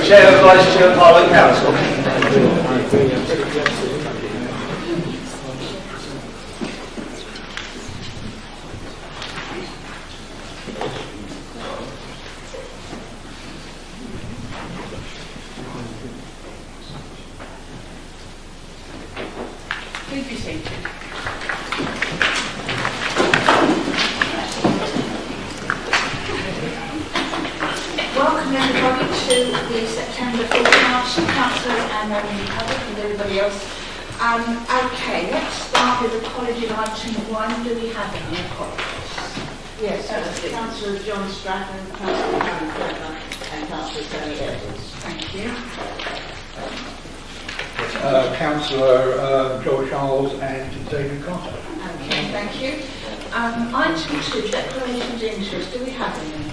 Chair and Vice Chair of Harlow Council. Please be seated. Welcome everybody to the September forecast, Councillor and public and everybody else. Okay, let's start with apology item 1. Do we have any apologies? Yes, Councillor John Stratton, Councillor Karen Clever and Councillor Tony Edwards. Thank you. Councillor George Charles and David Cotter. Okay, thank you. Item 2, declarations of interest. Do we have any?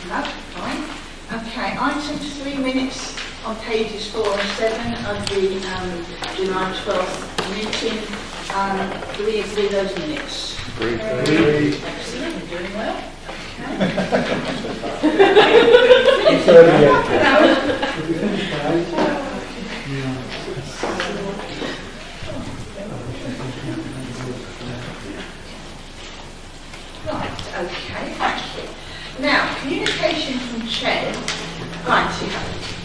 No, fine. Okay, item 3 minutes on pages 4 and 7 of the July 12th meeting. Do we agree those minutes? Agreed. Excellent, we're doing well. Right, okay, thank you. Now, communication from Chair. Right,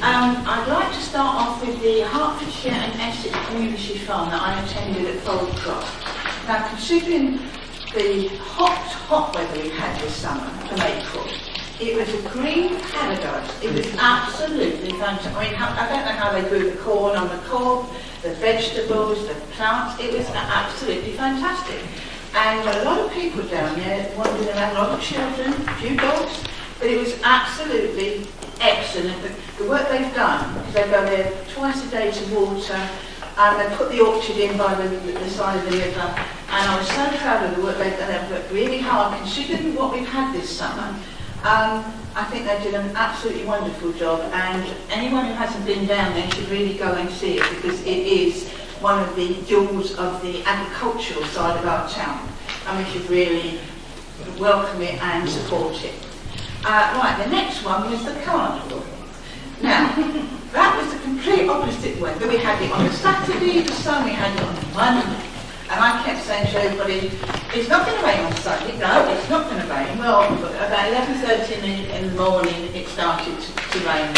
I'd like to start off with the Hertfordshire and Essex Community Farm that I attended at Foldcroft. Now, considering the hot weather we had this summer from April, it was a green paradise. It was absolutely fantastic. I mean, I don't know how they grew the corn on the cob, the vegetables, the plants. It was absolutely fantastic. And a lot of people down there wandering around, a lot of children, a few dogs, but it was absolutely excellent. The work they've done, because they go there twice a day to water, and they put the orchard in by the side of the river, and I was so proud of the work they've done. They've worked really hard, considering what we've had this summer. I think they did an absolutely wonderful job, and anyone who hasn't been down there should really go and see it, because it is one of the jewels of the agricultural side of our town, and we should really welcome it and support it. Right, the next one was the carnival. Now, that was the complete opposite weather. We had it on the Saturday, the sun, we had it on the Monday. And I kept saying to everybody, it's not going to rain on Sunday. No, it's not going to rain. Well, about 11:30 in the morning, it started to rain.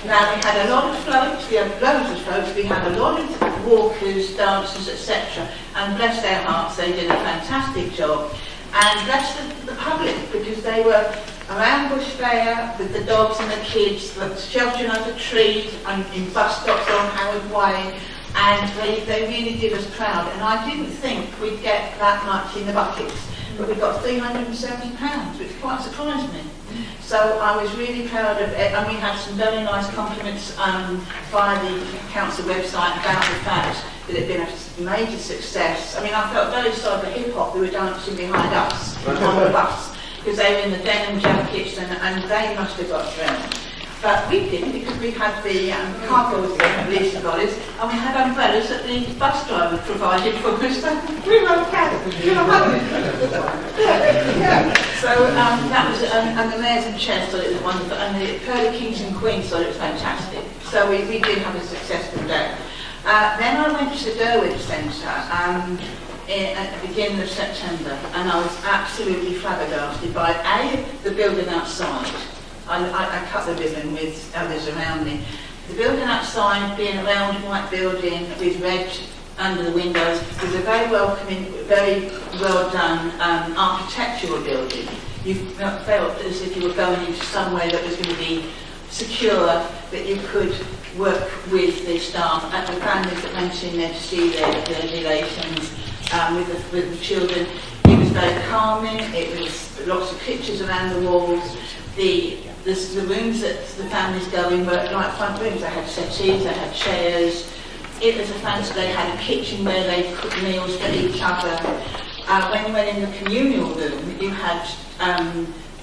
Now, we had a lot of floats, we had loads of floats, we had a lot of walkers, dancers, etc. And bless their hearts, they did a fantastic job. And bless the public, because they were around Bush Fair with the dogs and the kids, sheltering under trees and in bus stops on Howard Way. And they really did us proud. And I didn't think we'd get that much in the buckets, but we got £370, which quite surprised me. So I was really proud of it, and we had some very nice compliments via the council website about the fact that it had been a major success. I mean, I felt very sorry for hip-hop who were dancing behind us on the bus, because they were in the denim jackets and they must have got drowned. But we didn't, because we had the cargoes there, police bodies, and we had umbrellas that the bus driver provided for us. So we were okay. So that was, and the mayors and chairs thought it was wonderful, and the Pearly Kings and Queens thought it was fantastic. So we did have a successful day. Then I went to the Derwent Centre at the beginning of September, and I was absolutely flabbergasted by the building outside. I cut the ribbon with others around me. The building outside, being a round white building with red under the windows, was a very welcoming, very well done architectural building. You felt as if you were going into somewhere that was going to be secure, that you could work with the staff and the families that went in there to see their relations with the children. It was very calming. It was lots of pictures around the walls. The rooms that the families go in were like front rooms. They had settees, they had chairs. It was a fancy. They had a kitchen where they cooked meals for each other. When you went in the communal room, you had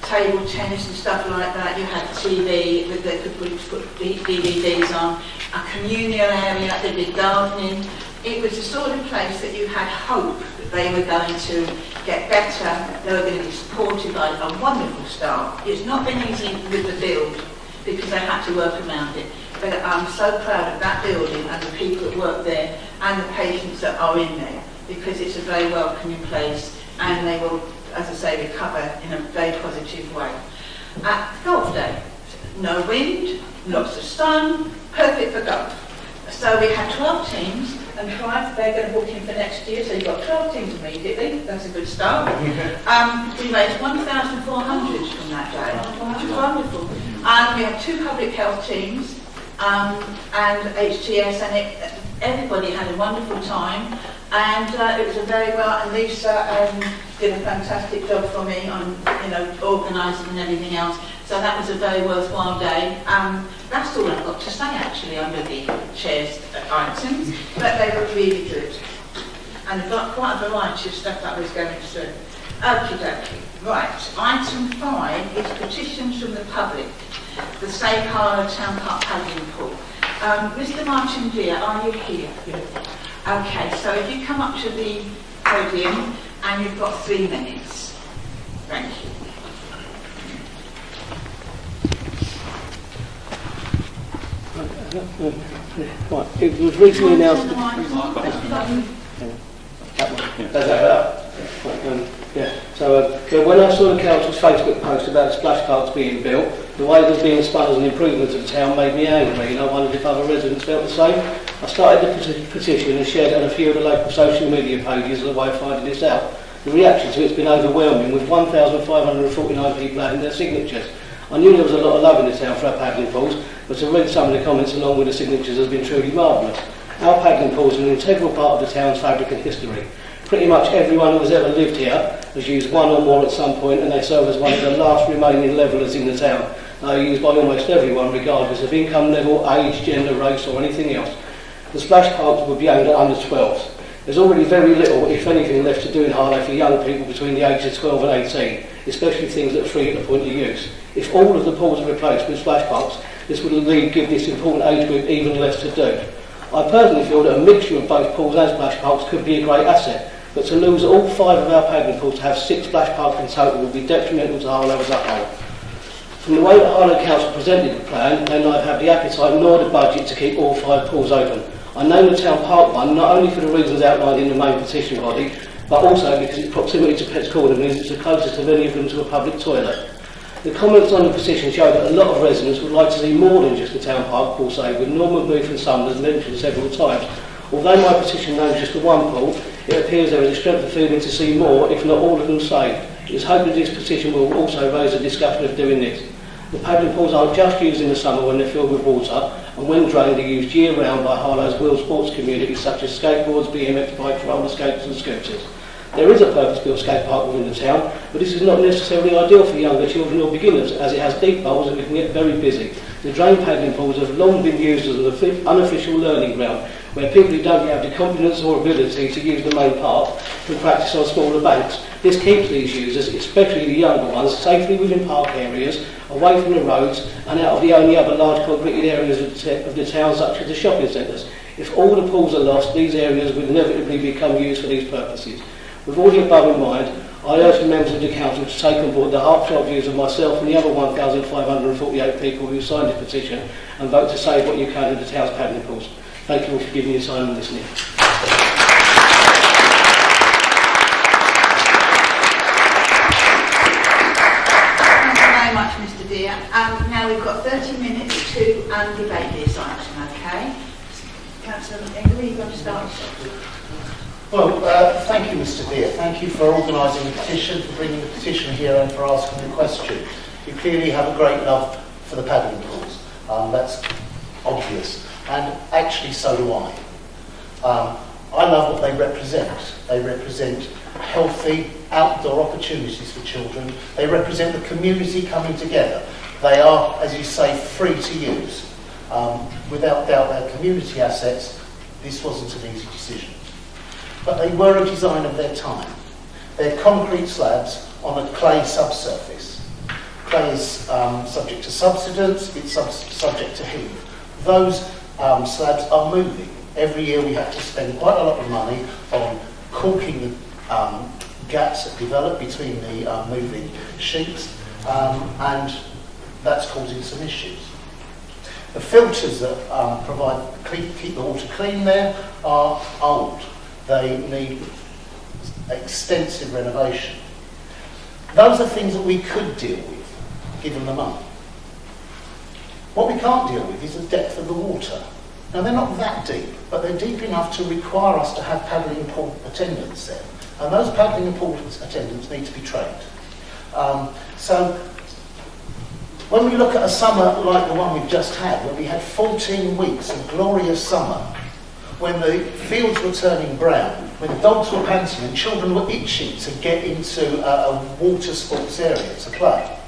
table tennis and stuff like that. You had TV that they could put DVDs on. A communal area. They did gardening. It was the sort of place that you had hope that they were going to get better. They were going to be supported by a wonderful staff. It's not been easy with the build, because they had to work around it. But I'm so proud of that building and the people that work there and the patients that are in there, because it's a very welcoming place and they will, as I say, recover in a very positive way. At golf day, no wind, lots of sun, perfect for golf. So we had 12 teams, and they're going to book in for next year, so you've got 12 teams immediately. That's a good start. We raised 1,400 from that day, which is wonderful. And we had 2 public health teams and HTS, and everybody had a wonderful time. And it was a very well, and Lisa did a fantastic job for me on, organising and everything else. So that was a very worthwhile day. That's all I've got to say actually under the chair's items, but they were really good. And I've got quite a variety of stuff that I was going through. Okie dokie. Right, item 5 is petitions from the public. The Safe Harlow Town Park paddling pool. Mr. Martin Deere, are you here? Okay, so if you come up to the podium and you've got 3 minutes. Thank you. Right, it was recently announced. So when I saw the council's Facebook post about the splash parks being built, the way it was being spun as an improvement to the town made me angry, and I wondered if other residents felt the same. I started the petition and shared it on a few of the local social media pages as a way of finding this out. The reaction to it's been overwhelming, with 1,549 people adding their signatures. I knew there was a lot of love in the town for our paddling pools, but to read some of the comments along with the signatures has been truly marvellous. Our paddling pools are an integral part of the town's fabric and history. Pretty much everyone who has ever lived here has used one or more at some point, and they serve as one of the last remaining levellers in the town. They are used by almost everyone, regardless of income level, age, gender, race or anything else. The splash parks would be aimed at under 12s. There's already very little, if anything, left to do in Harlow for young people between the ages of 12 and 18, especially things that are free at the point of use. If all of the pools are replaced with splash parks, this would indeed give this important age group even less to do. I personally feel that a mixture of both pools and splash parks could be a great asset, but to lose all 5 of our paddling pools to have 6 splash parks in total would be detrimental to Harlow as a whole. From the way that Harlow Council presented the plan, they neither have the appetite nor the budget to keep all 5 pools open. I name the town park one not only for the reasons outlined in the main petition body, but also because its proximity to Pets Corner means it's the closest of any of them to a public toilet. The comments on the petition show that a lot of residents would like to see more than just the town park pool saved, with Norman Booth and Summers mentioned several times. Although my petition names just the one pool, it appears there is a strength of feeling to see more, if not all of them saved. It is hoped that this petition will also raise a discussion of doing this. The paddling pools aren't just used in the summer when they're filled with water, and when drained they're used year-round by Harlow's wheeled sports communities such as skateboards, BMX bikes, roller skates and scooters. There is a purpose-built skate park within the town, but this is not necessarily ideal for younger children or beginners, as it has deep holes and it can get very busy. The drain paddling pools have long been used as an unofficial learning ground, where people who don't have the confidence or ability to use the main park can practice on smaller banks. This keeps these users, especially the younger ones, safely within park areas, away from the roads and out of the only other large concreted areas of the town, such as the shopping centres. If all the pools are lost, these areas will inevitably become used for these purposes. With all the above in mind, I urge the members of the council to take on board the heartfelt views of myself and the other 1,548 people who signed this petition and vote to save what you can of the town's paddling pools. Thank you all for giving me your time and listening. Thank you very much, Mr. Deere. Now we've got 30 minutes to debate this item, okay? Councillor Ingley, you're going to start. Well, thank you, Mr. Deere. Thank you for organising the petition, for bringing the petition here and for asking the question. You clearly have a great love for the paddling pools. That's obvious. And actually, so do I. I love what they represent. They represent healthy outdoor opportunities for children. They represent the community coming together. They are, as you say, free to use. Without doubt, they're community assets. This wasn't an easy decision. But they were a design of their time. They're concrete slabs on a clay subsurface. Clay is subject to subsidence, it's subject to heat. Those slabs are moving. Every year we have to spend quite a lot of money on caulking the gaps that develop between the moving sheets, and that's causing some issues. The filters that keep the water clean there are old. They need extensive renovation. Those are things that we could deal with, given the money. What we can't deal with is the depth of the water. Now, they're not that deep, but they're deep enough to require us to have paddling pool attendants there. And those paddling pool attendants need to be trained. So, when we look at a summer like the one we've just had, where we had 14 weeks of glorious summer, when the fields were turning brown, when the dogs were panting and children were itching to get into a water sports area to play,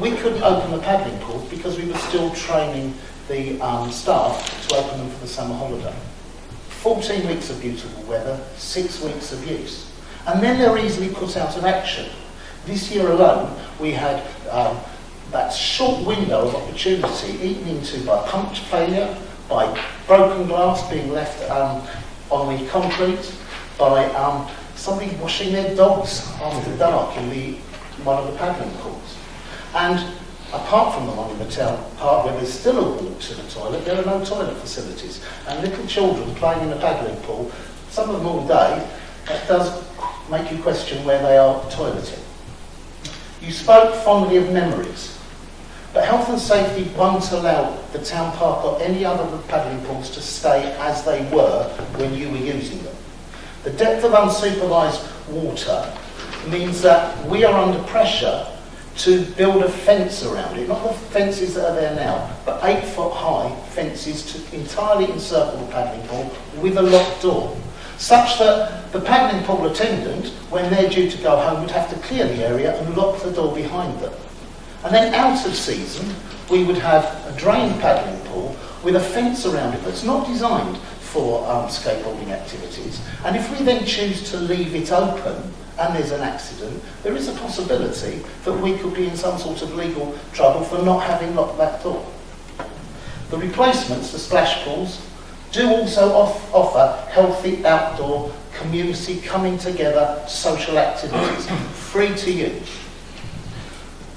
we couldn't open the paddling pools because we were still training the staff to open them for the summer holiday. 14 weeks of beautiful weather, 6 weeks of use. And then they're easily put out of action. This year alone, we had that short window of opportunity eaten into by puncture failure, by broken glass being left on the concrete, by somebody washing their dogs after dark in one of the paddling pools. And apart from the one in the town park where there's still a walk to the toilet, there are no toilet facilities. And little children playing in a paddling pool, some of them all day, that does make you question where they are toileting. You spoke fondly of memories. But health and safety won't allow the town park or any other of the paddling pools to stay as they were when you were using them. The depth of unsupervised water means that we are under pressure to build a fence around it, not the fences that are there now, but 8-foot high fences to entirely encircle the paddling pool with a locked door, such that the paddling pool attendant, when they're due to go home, would have to clear the area and lock the door behind them. And then out of season, we would have a drained paddling pool with a fence around it that's not designed for skateboarding activities. And if we then choose to leave it open and there's an accident, there is a possibility that we could be in some sort of legal trouble for not having locked that door. The replacements, the splash pools, do also offer healthy outdoor community coming together social activities, free to use.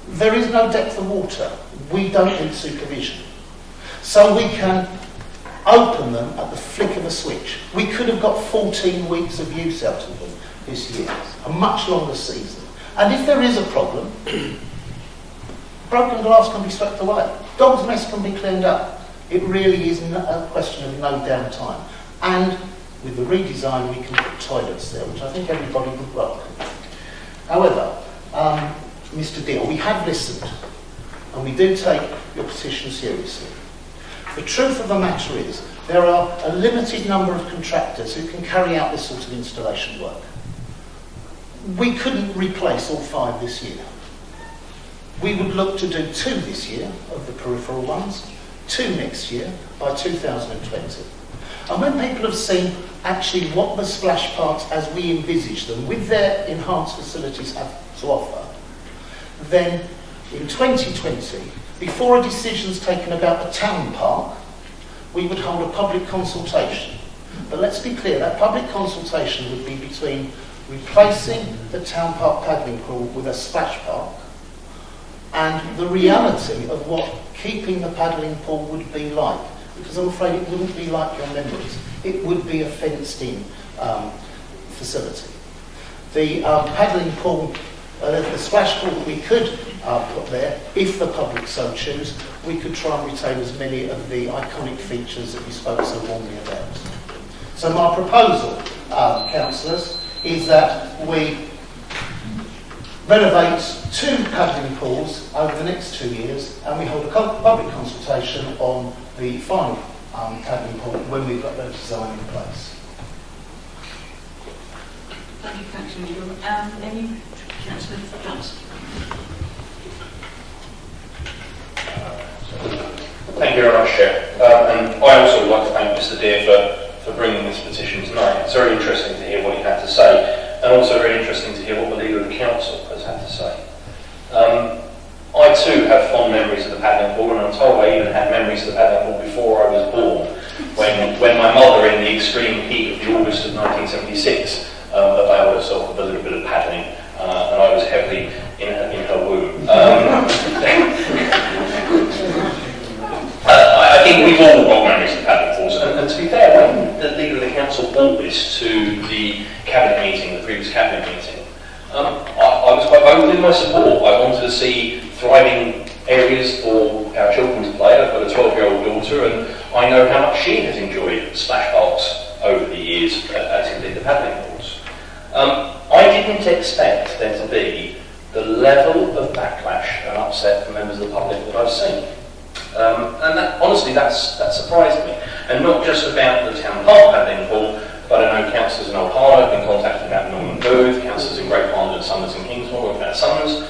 There is no depth of water. We don't need supervision. So we can open them at the flick of a switch. We could have got 14 weeks of use out of them this year, a much longer season. And if there is a problem, broken glass can be swept away. Dog's mess can be cleaned up. It really is a question of no downtime. And with the redesign, we can put toilets there, which I think everybody would welcome. However, Mr. Deal, we have listened, and we do take your petition seriously. The truth of the matter is, there are a limited number of contractors who can carry out this sort of installation work. We couldn't replace all 5 this year. We would look to do 2 this year of the peripheral ones, 2 next year by 2020. And when people have seen actually what the splash parks as we envisage them with their enhanced facilities have to offer, then in 2020, before a decision is taken about the town park, we would hold a public consultation. But let's be clear, that public consultation would be between replacing the town park paddling pool with a splash park and the reality of what keeping the paddling pool would be like. Because I'm afraid it wouldn't be like your memories. It would be a fenced-in facility. The paddling pool, the splash pool that we could put there, if the public so choose, we could try and retain as many of the iconic features that you spoke so warmly about. So my proposal, councillors, is that we renovate 2 paddling pools over the next 2 years, and we hold a public consultation on the final paddling pool when we've got the design in place. Thank you, Councillor Needle. Any Councillor Johnson? Thank you very much, Chair. And I also would like to thank Mr. Deere for bringing this petition tonight. It's very interesting to hear what he had to say, and also very interesting to hear what the leader of the council has had to say. I too have fond memories of the paddling pool, and I'm told I even had memories of the paddling pool before I was born, when my mother, in the extreme heat of the August of 1976, availed herself of a little bit of paddling, and I was heavily in her womb. we've all got memories of paddling pools, and to be fair, when the leader of the council brought this to the cabinet meeting, the previous cabinet meeting, I was quite vocal in my support. I wanted to see thriving areas for our children to play. I've got a 12-year-old daughter, and I know how much she has enjoyed splash parks over the years, as indeed the paddling pools. I didn't expect there to be the level of backlash and upset from members of the public that I've seen. And that, honestly, that surprised me. And not just about the town park paddling pool, but I know councillors in Old Harlow have been contacted about Norman Booth, councillors in Great Pond and Summers and Kingsmore about Summers.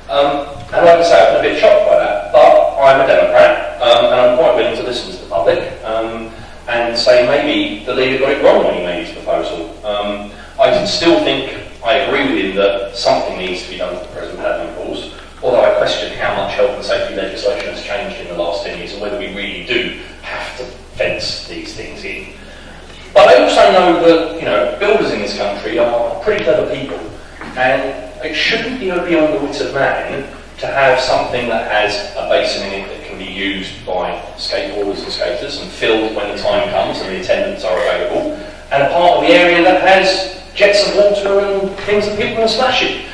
And like I say, I've been a bit shocked by that, but I'm a Democrat, and I'm quite willing to listen to the public, and say maybe the leader got it wrong when he made his proposal. I still think I agree with him that something needs to be done to the present paddling pools, although I question how much health and safety legislation has changed in the last 10 years and whether we really do have to fence these things in. But I also know that, builders in this country are pretty clever people, and it shouldn't be beyond the wit of man to have something that has a basin in it that can be used by skateboarders and skaters and filled when the time comes and the attendants are available, and a part of the area that has jets of water and things that people can splash in.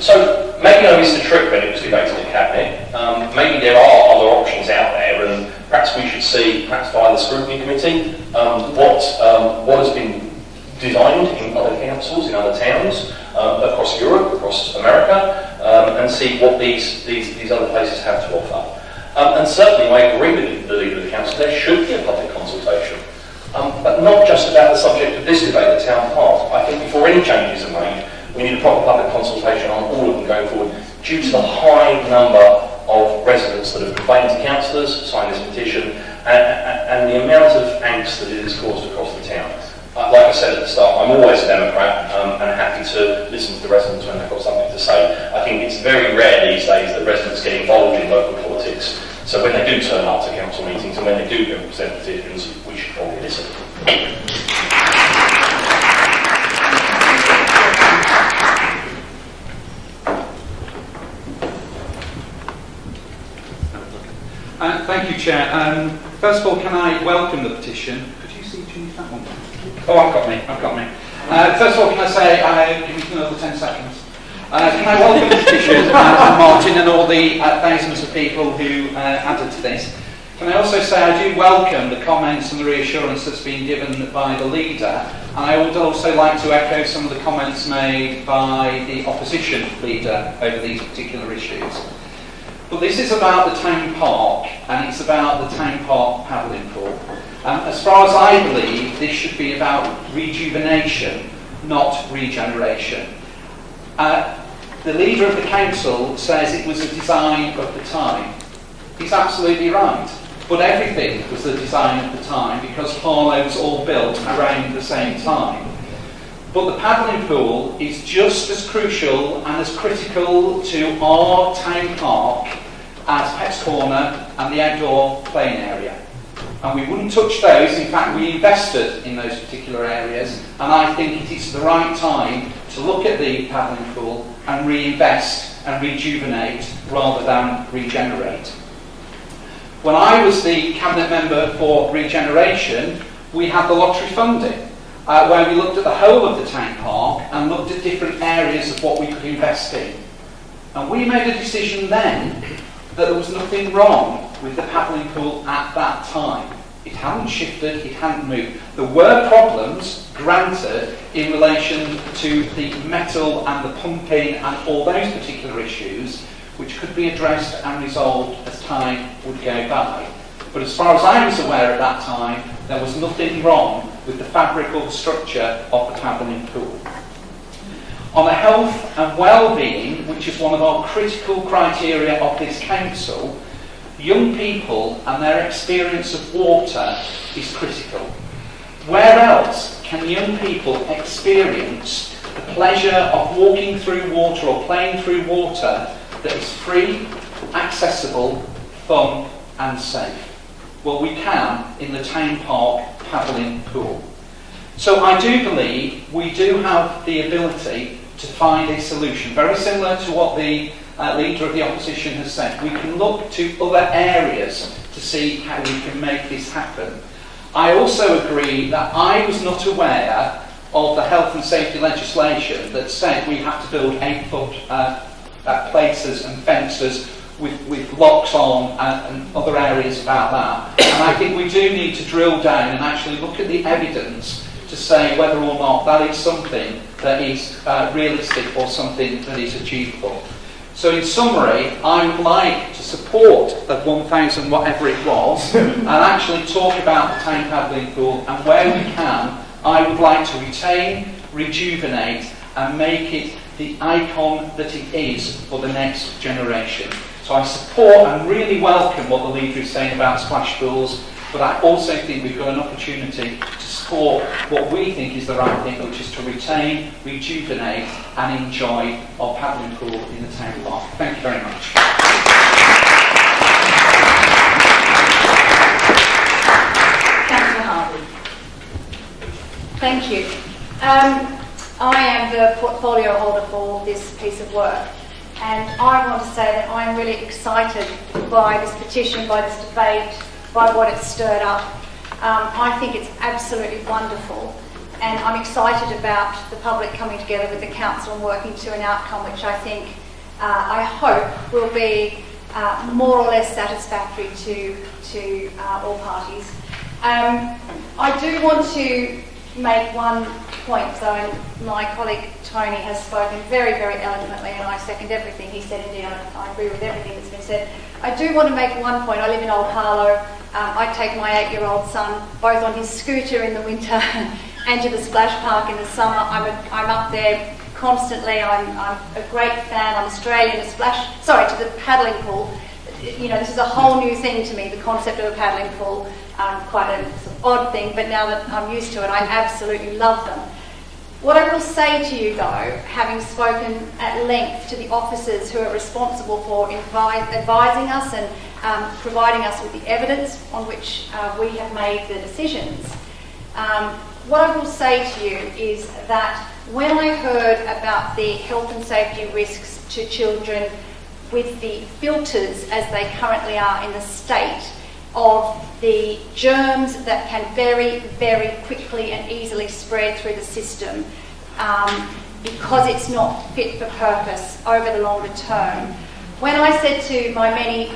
So maybe I missed a trick when it was debated in Cabinet. Maybe there are other options out there, and perhaps we should see, perhaps via the scrutiny committee, what has been designed in other councils, in other towns, across Europe, across America, and see what these other places have to offer. And certainly I agree with the leader of the council, there should be a public consultation. But not just about the subject of this debate, the town park. I think before any changes are made, we need a proper public consultation on all of them going forward, due to the high number of residents that have complained to councillors, signed this petition, and the amount of angst that it has caused across the town. Like I said at the start, I'm always a Democrat and happy to listen to the residents when they've got something to say. I think it's very rare these days that residents get involved in local politics. So when they do turn up to council meetings and when they do present petitions, we should probably listen. Thank you, Chair. First of all, can I welcome the petition? Could you see that one? Oh, I've got me. First of all, can I say, give me another 10 seconds. Can I welcome the petition, Martin, and all the thousands of people who added to this. Can I also say I do welcome the comments and the reassurance that's been given by the leader, and I would also like to echo some of the comments made by the opposition leader over these particular issues. But this is about the town park, and it's about the town park paddling pool. As far as I believe, this should be about rejuvenation, not regeneration. The leader of the council says it was a design of the time. He's absolutely right. But everything was the design of the time because Harlow was all built around the same time. But the paddling pool is just as crucial and as critical to our town park as Pets Corner and the outdoor playing area. And we wouldn't touch those. In fact, we invested in those particular areas, and I think it is the right time to look at the paddling pool and reinvest and rejuvenate rather than regenerate. When I was the cabinet member for regeneration, we had the lottery funding, where we looked at the whole of the town park and looked at different areas of what we could invest in. And we made a decision then that there was nothing wrong with the paddling pool at that time. It hadn't shifted, it hadn't moved. There were problems, granted, in relation to the metal and the pumping and all those particular issues, which could be addressed and resolved as time would go by. But as far as I was aware at that time, there was nothing wrong with the fabric or the structure of the paddling pool. On the health and well-being, which is one of our critical criteria of this council, young people and their experience of water is critical. Where else can young people experience the pleasure of walking through water or playing through water that is free, accessible, fun and safe? Well, we can in the town park paddling pool. So I do believe we do have the ability to find a solution, very similar to what the leader of the opposition has said. We can look to other areas to see how we can make this happen. I also agree that I was not aware of the health and safety legislation that said we have to build 8-foot places and fences with locks on and other areas about that. And I think we do need to drill down and actually look at the evidence to say whether or not that is something that is realistic or something that is achievable. So in summary, I would like to support the 1,000 whatever it was and actually talk about the town paddling pool, and where we can, I would like to retain, rejuvenate and make it the icon that it is for the next generation. So I support and really welcome what the leader is saying about splash pools, but I also think we've got an opportunity to support what we think is the right thing, which is to retain, rejuvenate and enjoy our paddling pool in the town park. Thank you very much. Councillor Harlow. Thank you. I am the portfolio holder for this piece of work, and I want to say that I'm really excited by this petition, by this debate, by what it's stirred up. I think it's absolutely wonderful, and I'm excited about the public coming together with the council and working to an outcome which I think, I hope, will be more or less satisfactory to all parties. I do want to make one point, though my colleague Tony has spoken very, very eloquently, and I second everything he said. Indeed, I agree with everything that's been said. I do want to make one point. I live in Old Harlow. I take my 8-year-old son both on his scooter in the winter and to the splash park in the summer. I'm up there constantly. I'm a great fan. I'm Australian. To the paddling pool. You know, this is a whole new thing to me, the concept of a paddling pool. Quite a sort of odd thing, but now that I'm used to it, I absolutely love them. What I will say to you, though, having spoken at length to the officers who are responsible for advising us and providing us with the evidence on which we have made the decisions, what I will say to you is that when I heard about the health and safety risks to children with the filters as they currently are in the state, of the germs that can very, very quickly and easily spread through the system because it's not fit for purpose over the longer term. When I said to my many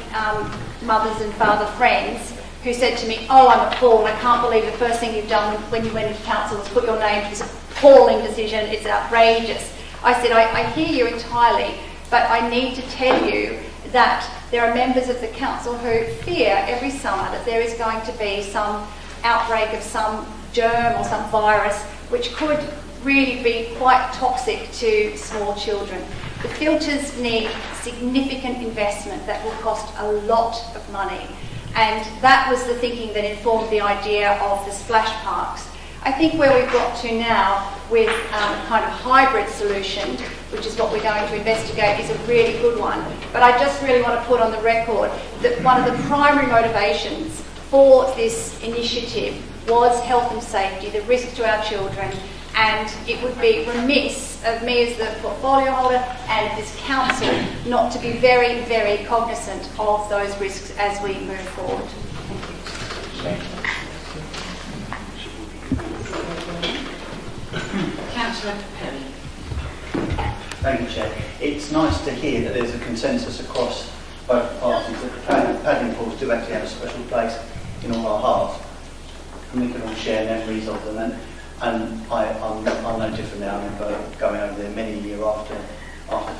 mothers and father friends who said to me, "Oh, I'm appalled, I can't believe the first thing you've done when you went into council was put your name to this appalling decision, it's outrageous." I said, I hear you entirely, but I need to tell you that there are members of the council who fear every summer that there is going to be some outbreak of some germ or some virus which could really be quite toxic to small children. The filters need significant investment that will cost a lot of money, and that was the thinking that informed the idea of the splash parks. I think where we've got to now with a kind of hybrid solution, which is what we're going to investigate, is a really good one. But I just really want to put on the record that one of the primary motivations for this initiative was health and safety, the risk to our children, and it would be remiss of me as the portfolio holder and this council not to be very, very cognizant of those risks as we move forward. Thank you. Councillor Perry. Thank you, Chair. It's nice to hear that there's a consensus across both parties that the paddling pools do actually have a special place in all our hearts, and we can all share memories of them. And I'm no different now. I remember going over there many a year after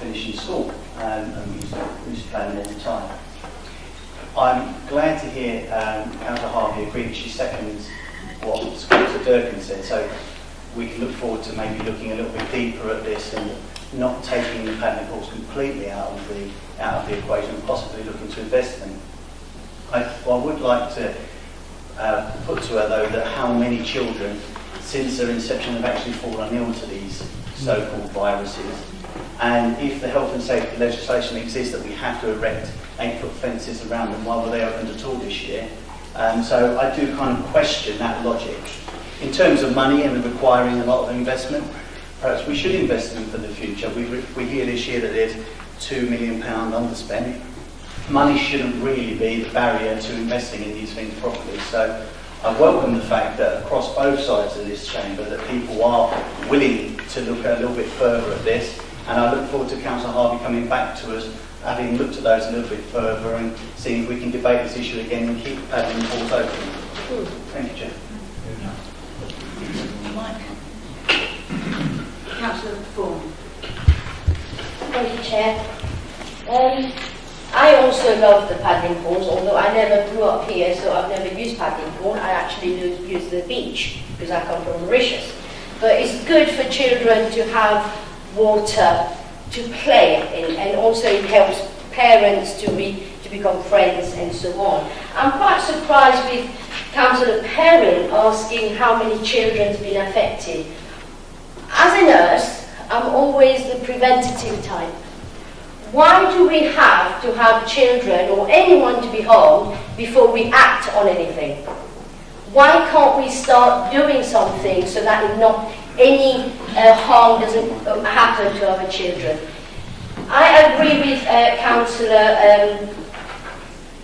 finishing school, and we used to play them all the time. I'm glad to hear Councillor Harvey agree that she seconds what Councillor Durkin said. So we can look forward to maybe looking a little bit deeper at this and not taking the paddling pools completely out of the equation, and possibly looking to invest in them. I would like to put to her, though, that how many children since their inception have actually fallen ill to these so-called viruses, and if the health and safety legislation exists that we have to erect 8-foot fences around them, why were they opened at all this year? So I do kind of question that logic. In terms of money and requiring a lot of investment, perhaps we should invest in them for the future. We hear this year that there's £2 million underspent. money shouldn't really be the barrier to investing in these things properly. So I welcome the fact that across both sides of this chamber that people are willing to look a little bit further at this, and I look forward to Councillor Harvey coming back to us, having looked at those a little bit further and seeing if we can debate this issue again and keep paddling pools open. Thank you, Chair. Mike. Councillor Vaughan. Thank you, Chair. I also love the paddling pools, although I never grew up here, so I've never used paddling pool. I actually use the beach because I come from Mauritius. But it's good for children to have water to play in, and also it helps parents to become friends and so on. I'm quite surprised with Councillor Perrin asking how many children have been affected. As a nurse, I'm always the preventative type. Why do we have to have children or anyone to be harmed before we act on anything? Why can't we start doing something so that not any harm doesn't happen to our children? I agree with Councillor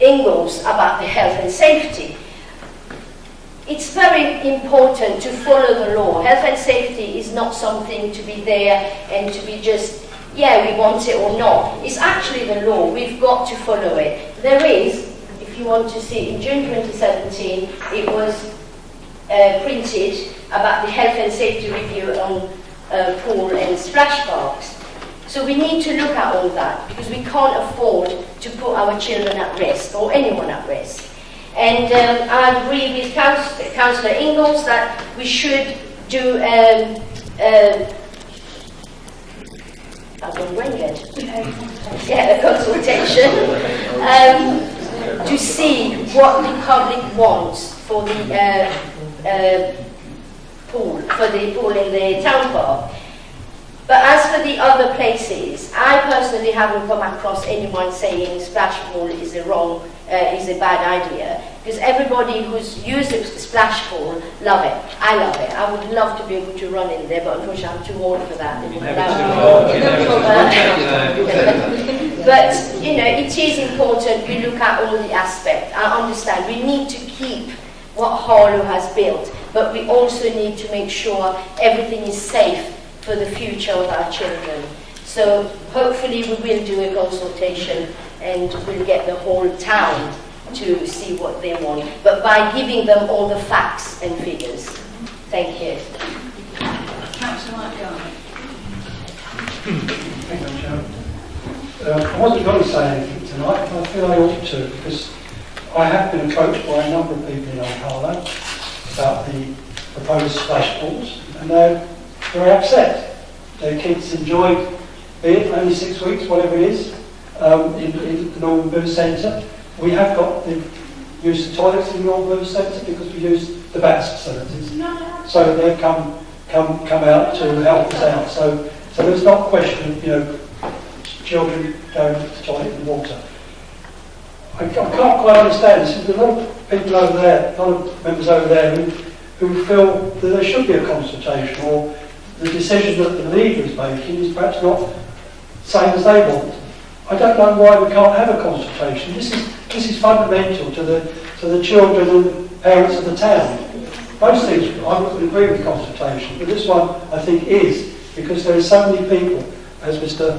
Ingalls about the health and safety. It's very important to follow the law. Health and safety is not something to be there and to be just, yeah, we want it or not. It's actually the law. We've got to follow it. There is, if you want to see, in June 2017, it was printed about the health and safety review on pool and splash parks. So we need to look at all that because we can't afford to put our children at risk or anyone at risk. And I agree with Councillor Ingalls that we should do a consultation to see what the public wants for the pool, in the town park. But as for the other places, I personally haven't come across anyone saying splash pool is a bad idea, because everybody who's used a splash pool love it. I love it. I would love to be able to run in there, but unfortunately I'm too old for that. But you know, it is important we look at all the aspects. I understand we need to keep what Harlow has built, but we also need to make sure everything is safe for the future of our children. So hopefully we will do a consultation and we'll get the whole town to see what they want, but by giving them all the facts and figures. Thank you. Councillor White. Thank you, Chair. I wasn't going to say anything tonight, but I feel I ought to, because I have been approached by a number of people in Old Harlow about the proposed splash pools, and they're very upset. Their kids enjoyed being only 6 weeks, whatever it is, in the Northern Booth Centre. We have got the use of toilets in the Northern Booth Centre because we use the BATS facilities. So they've come out to help us out. So there's not a question of, you know, children going to the toilet in water. I can't quite understand this. There's a lot of people over there, a lot of members over there who feel that there should be a consultation, or the decision that the leader is making is perhaps not the same as they want. I don't know why we can't have a consultation. This is fundamental to the children and the parents of the town. Most things I would agree with consultation, but this one I think is, because there are so many people, as Mr.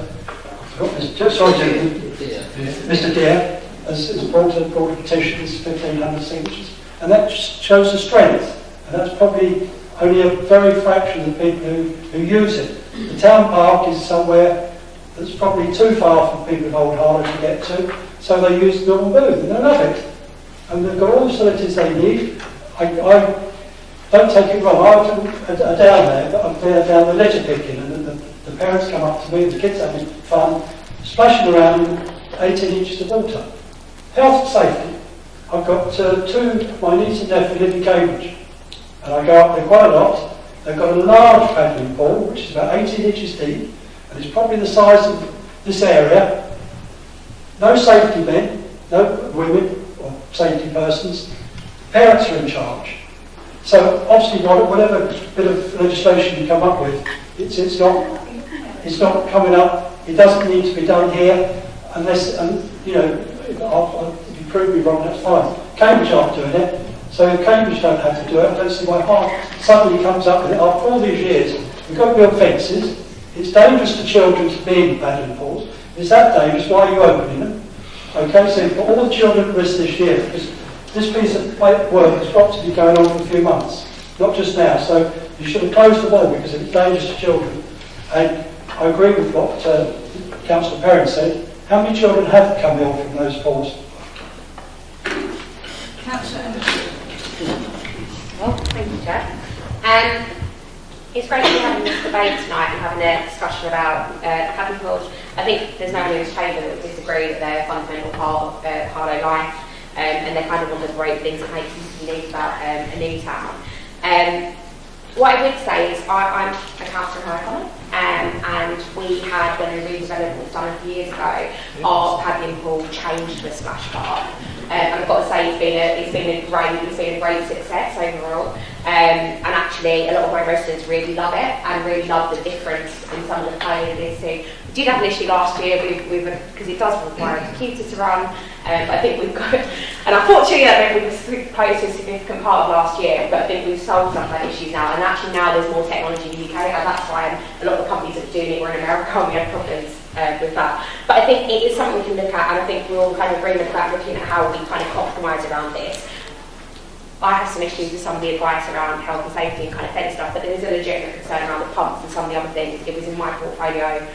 Deere has brought a petition, this 1,500 signatures, and that shows the strength, and that's probably only a very fraction of the people who use it. The town park is somewhere that's probably too far from people of Old Harlow to get to, so they use the Northern Booth, and they love it. And they've got all the facilities they need. I don't take it wrong, I often are down there, but I'm there down the litter picking, and the parents come up to me, the kids having fun, splashing around in 18 inches of water. Health and safety. I've got two, my niece and nephew live in Cambridge, and I go up there quite a lot. They've got a large paddling pool, which is about 18 inches deep, and it's probably the size of this area. No safety men, no women or safety persons. Parents are in charge. So obviously, whatever bit of legislation you come up with, it's not coming up. It doesn't need to be done here unless, you know, if you prove me wrong, that's fine. Cambridge aren't doing it, so if Cambridge don't have to do it, I don't see why Hart suddenly comes up with it. After all these years, we've got to build fences. It's dangerous for children to be in paddling pools. If it's that dangerous, why are you opening them? Okay, so you've got all the children at risk this year, because this piece of work has got to be going on for a few months, not just now. So you should have closed the wall because it's dangerous to children. And I agree with what Councillor Perrin said. How many children have come ill from those pools? Councillor Well, thank you, Chair. It's great to be having this debate tonight and having a discussion about paddling pools. I think there's no one in this chamber that would disagree that they're a fundamental part of Harlow life, and they're kind of one of the great things that makes us unique about a new town. What I would say is I'm a councillor in Harlow, and we had, when the redevelopment was done a few years ago, our paddling pool changed to a splash park. And I've got to say it's been a great success overall. And actually, a lot of my residents really love it and really love the difference in some of the play it is too. We did have an issue last year because it does require a computer to run. I think we've got, and unfortunately that meant we were close to a significant part of last year, but I think we've solved some of those issues now. And actually now there's more technology in the UK, and that's why a lot of the companies that are doing it were in America and we had problems with that. But I think it is something we can look at, and I think we're all kind of agreement about looking at how we kind of compromise around this. I have some issues with some of the advice around health and safety and kind of fence stuff, but there is a legitimate concern around the pumps and some of the other things. It was in my portfolio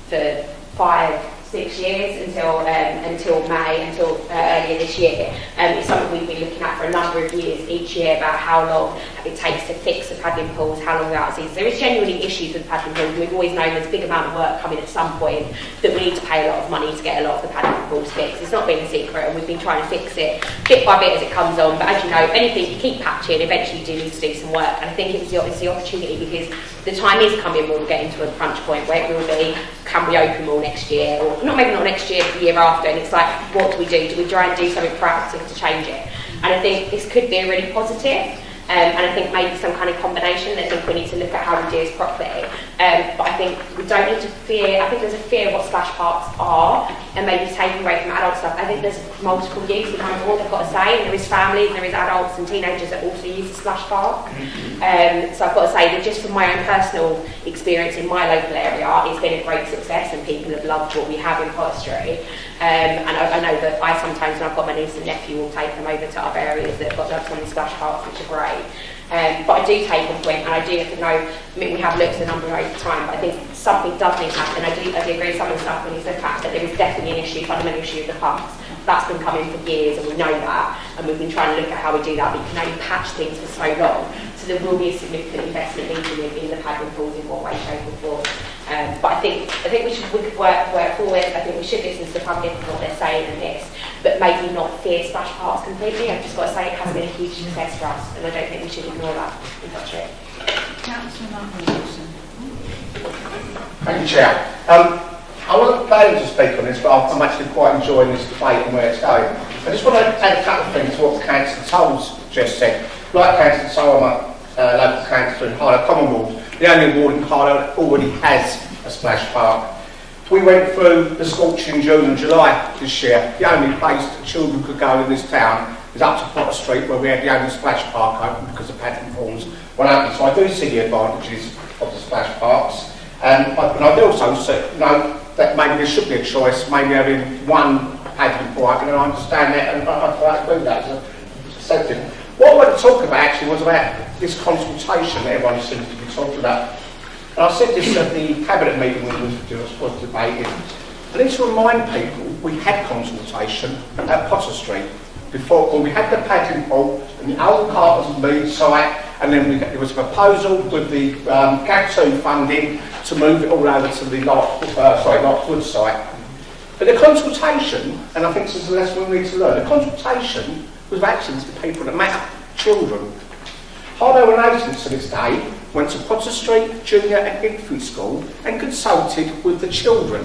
for 5-6 years until earlier this year. It's something we've been looking at for a number of years each year about how long it takes to fix the paddling pools, how long they're out of season. There is genuinely issues with paddling pools. We've always known there's a big amount of work coming at some point that we need to pay a lot of money to get a lot of the paddling pools fixed. It's not been a secret, and we've been trying to fix it bit by bit as it comes on. But as you know, anything you keep patching, eventually you do need to do some work. And I think it's the opportunity, because the time is coming where we'll get into a crunch point where it will be, can we open more next year? Or not, maybe not next year, but the year after. And it's like, what do we do? Do we try and do something proactive to change it? And I think this could be a really positive. And I think maybe some kind of combination. I think we need to look at how we do this properly. But I think we don't need to fear. I think there's a fear of what splash parks are, and maybe taking away from adult stuff. I think there's multiple use behind board, I've got to say. And there is families, and there is adults and teenagers that also use the splash park. So I've got to say that just from my own personal experience in my local area, it's been a great success, and people have loved what we have in Pottery. And I know that I sometimes, when I've got my niece and nephew, will take them over to other areas that have got some of these splash parks, which are great. But I do take a point, and I do know, I mean, we have looked at a number over time, but I think something does need to happen. I do agree with some of the stuff when you look at that there is definitely an issue, fundamental issue with the pumps. That's been coming for years, and we know that, and we've been trying to look at how we do that, but you can only patch things for so long. So there will be a significant investment needed in the paddling pools in what way, shape or form. But I think we could work forward. I think we should listen to the public and what they're saying in this, but maybe not fear splash parks completely. I've just got to say it has been a huge success for us, and I don't think we should ignore that in Pottery. Councillor Wilson. Thank you, Chair. I wasn't planning to speak on this, but I'm actually quite enjoying this debate and where it's going. I just want to add a couple of things to what Councillor Toll's just said. Like Councillor Toll, I'm a local councillor in Harlow Commonwealth. The only ward in Harlow that already has a splash park. We went through the scorching June and July this year. The only place that children could go in this town is up to Potter Street, where we had the only splash park open because the paddling pools were open. So I do see the advantages of the splash parks. And I do also know that maybe there should be a choice, maybe having one paddling pool open, and I understand that, and I quite agree with that. So, what I want to talk about actually was about this consultation that everyone seems to be talking about. And I said this at the cabinet meeting when it was debated. I need to remind people we had consultation at Potter Street before, when we had the paddling pool and the old Carter's Mead site, and then there was a proposal with the GAG2 funding to move it all over to the Lockwood site. But the consultation, and I think this is a lesson we need to learn, the consultation was actually to the people that matter, children. Harlow Renaissance to this day went to Potter Street Junior and Infant School and consulted with the children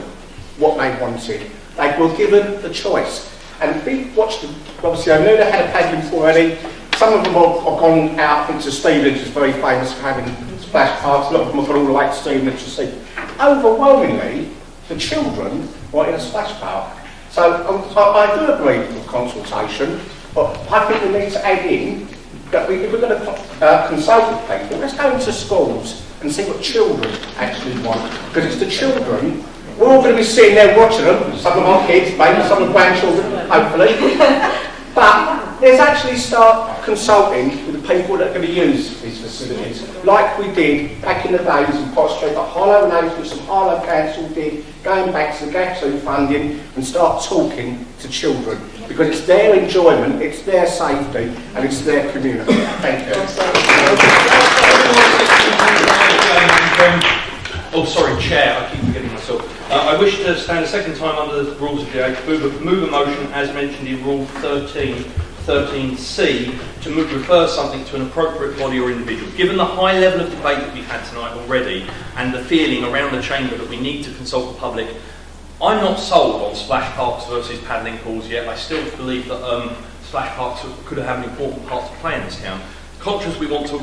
what they wanted. They were given the choice. And we watched them, obviously I knew they had a paddling pool already. Some of them have gone out into Stevenage, is very famous for having splash parks. A lot of them have gone all the way to Stevenage to see. Overwhelmingly, the children were in a splash park. So I do agree with consultation, but I think we need to add in that if we're going to consult with people, let's go into schools and see what children actually want. Because it's the children, we're all going to be sitting there watching them, some of our kids, maybe some of the grandchildren, hopefully. But let's actually start consulting with the people that are going to use these facilities, like we did back in the days in Pot Street, like Harlow and some Harlow Council did, going back to the Gap 2 funding and start talking to children. Because it's their enjoyment, it's their safety, and it's their community. Thank you. Oh, sorry, Chair, I keep forgetting myself. I wish to stand a second time under the rules of the Act, move a motion as mentioned in Rule 13C to refer something to an appropriate body or individual. Given the high level of debate that we've had tonight already and the feeling around the chamber that we need to consult the public, I'm not sold on splash parks versus paddling pools yet. I still believe that splash parks could have an important part to play in this town. Conscious we've all said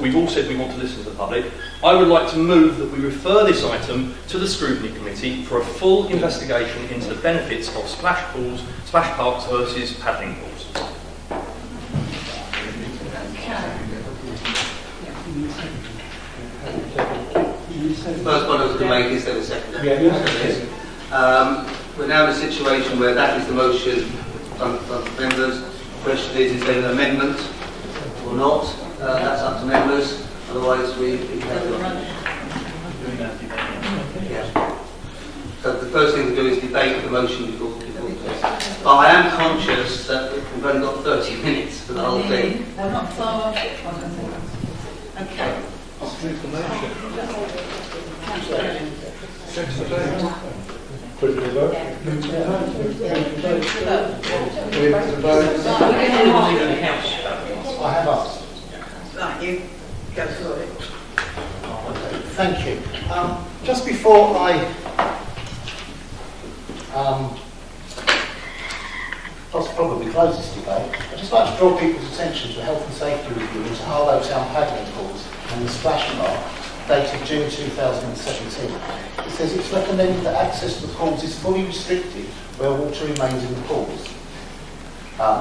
we want to listen to the public, I would like to move that we refer this item to the Scrutiny Committee for a full investigation into the benefits of splash parks versus paddling pools. First point I was going to make is there was a second. We're now in a situation where that is the motion from members. The question is there an amendment or not? That's up to members. Otherwise, we have yeah. So the first thing to do is debate the motion before. But I am conscious that we've only got 30 minutes for the whole thing. We're not far off it. Okay. Put it to the vote. I have asked. Right, you go for it. Okay, thank you. Just before I probably close this debate, I'd just like to draw people's attention to the health and safety review into Harlow Town paddling pools and the splash park, dated June 2017. It says it's recommended that access to the pools is fully restricted where water remains in the pools,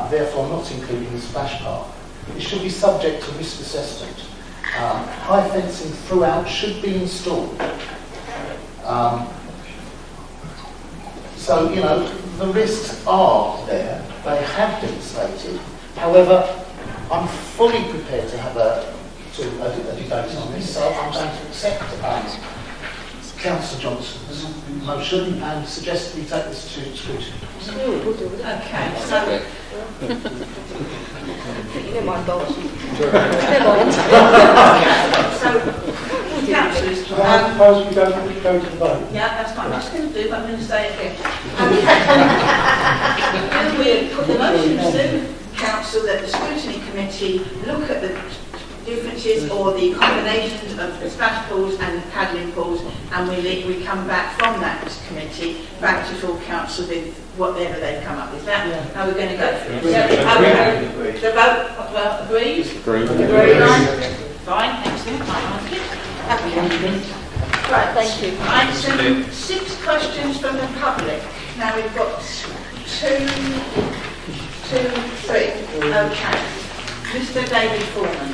therefore not including the splash park. It should be subject to risk assessment. High fencing throughout should be installed. So, you know, the risks are there. They have been stated. However, I'm fully prepared to have a debate on this, so I'm going to accept Councillor Johnson's motion and suggest we take this to scrutiny. Okay, so Never mind, boss. so councillors, I suppose we go to the vote. yeah, that's what I'm just going to do, but I'm going to say it again. Can we put the motion to council that the scrutiny committee look at the differences or the combinations of the splash pools and the paddling pools, and we come back from that committee back to full council with whatever they've come up with. That how we're going to go through it. Agreed. The vote, well, agreed? Agreed. Fine, excellent. I like it. Right, thank you. Item 6 questions from the public. Now we've got two, three. Okay. Mr. David Foreman.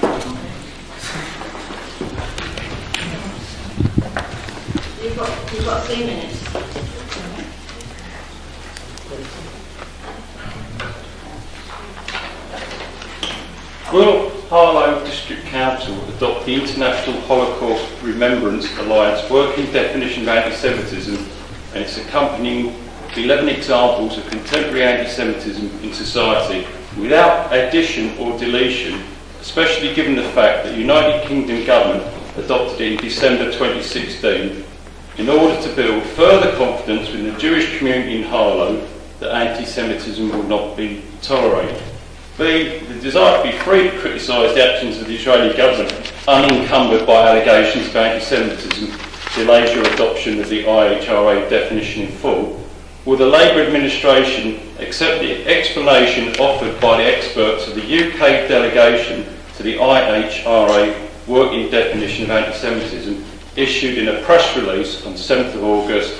You've got 3 minutes. Will Harlow District Council adopt the International Holocaust Remembrance Alliance working definition of anti-Semitism and its accompanying 11 examples of contemporary anti-Semitism in society without addition or deletion, especially given the fact that the United Kingdom government adopted it in December 2016, in order to build further confidence within the Jewish community in Harlow that anti-Semitism will not be tolerated. B, the desire to be free to criticise the actions of the Israeli government unencumbered by allegations of anti-Semitism delays your adoption of the IHRA definition in full. Will the Labour administration accept the explanation offered by the experts of the UK delegation to the IHRA working definition of anti-Semitism issued in a press release on 7th of August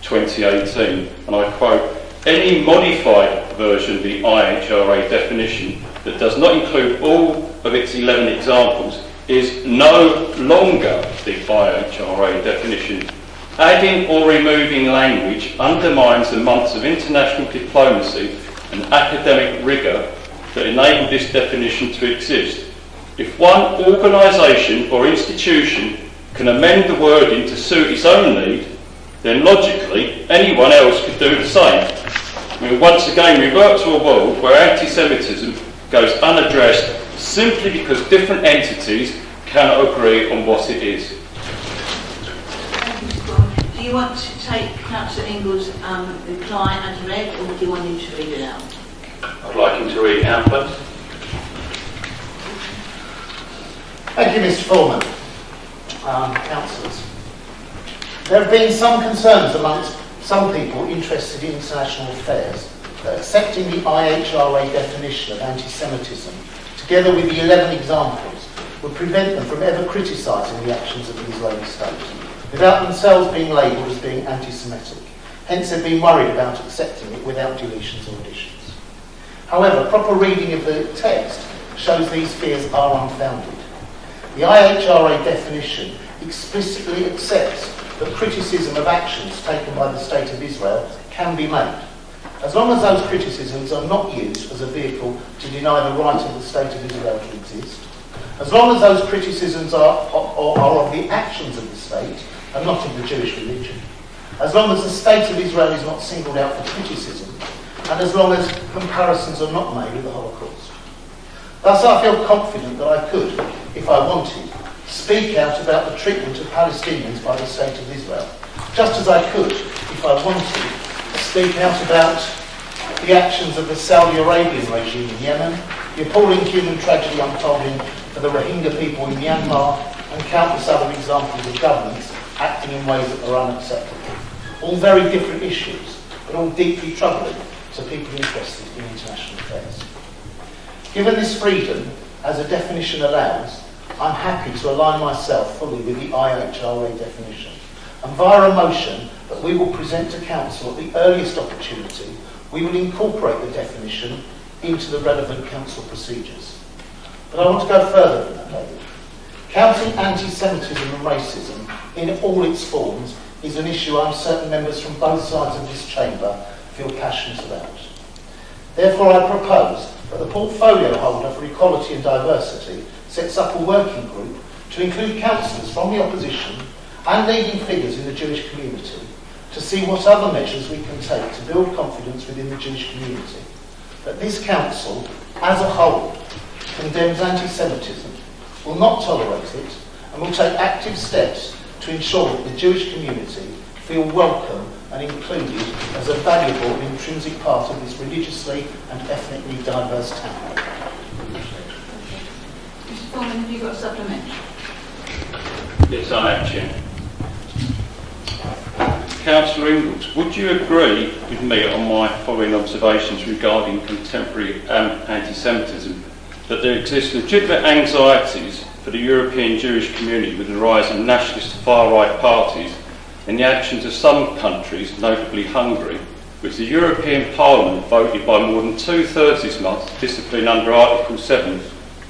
2018? And I quote, any modified version of the IHRA definition that does not include all of its 11 examples is no longer the IHRA definition. Adding or removing language undermines the months of international diplomacy and academic rigour that enable this definition to exist. If one organisation or institution can amend the wording to suit its own need, then logically anyone else could do the same. I mean, once again, we work to a world where anti-Semitism goes unaddressed simply because different entities cannot agree on what it is. Do you want to take Councillor Ingall's reply as read, or do you want him to read it out? I'd like him to read it out, please. Thank you, Mr. Foreman. Councillors. There have been some concerns amongst some people interested in international affairs that accepting the IHRA definition of anti-Semitism, together with the 11 examples, would prevent them from ever criticising the actions of the Israeli state, without themselves being labelled as being anti-Semitic. Hence, they've been worried about accepting it without deletions or additions. However, proper reading of the text shows these fears are unfounded. The IHRA definition explicitly accepts that criticism of actions taken by the State of Israel can be made, as long as those criticisms are not used as a vehicle to deny the right of the State of Israel to exist, as long as those criticisms are of the actions of the state and not of the Jewish religion, as long as the State of Israel is not singled out for criticism, and as long as comparisons are not made with the Holocaust. Thus, I feel confident that I could, if I wanted, speak out about the treatment of Palestinians by the State of Israel, just as I could, if I wanted, speak out about the actions of the Saudi Arabian regime in Yemen, the appalling human tragedy unfolding for the Rohingya people in Myanmar, and countless other examples of governments acting in ways that are unacceptable. All very different issues, but all deeply troubling to people interested in international affairs. Given this freedom, as a definition allows, I'm happy to align myself fully with the IHRA definition, and via a motion that we will present to Council at the earliest opportunity, we will incorporate the definition into the relevant Council procedures. But I want to go further than that, David. Counting anti-Semitism and racism in all its forms is an issue I'm certain members from both sides of this chamber feel passionate about. Therefore, I propose that the portfolio holder for equality and diversity sets up a working group to include councillors from the opposition and leading figures in the Jewish community to see what other measures we can take to build confidence within the Jewish community. That this council, as a whole, condemns anti-Semitism, will not tolerate it, and will take active steps to ensure that the Jewish community feel welcome and included as a valuable and intrinsic part of this religiously and ethnically diverse town. Mr. Foreman, have you got a supplement? Yes, I have, Chair. Councillor Ingalls, would you agree with me on my following observations regarding contemporary anti-Semitism, that there exists legitimate anxieties for the European Jewish community with the rise of nationalist far-right parties and the actions of some countries, notably Hungary, which the European Parliament voted by more than 2/3 this month to discipline under Article 7,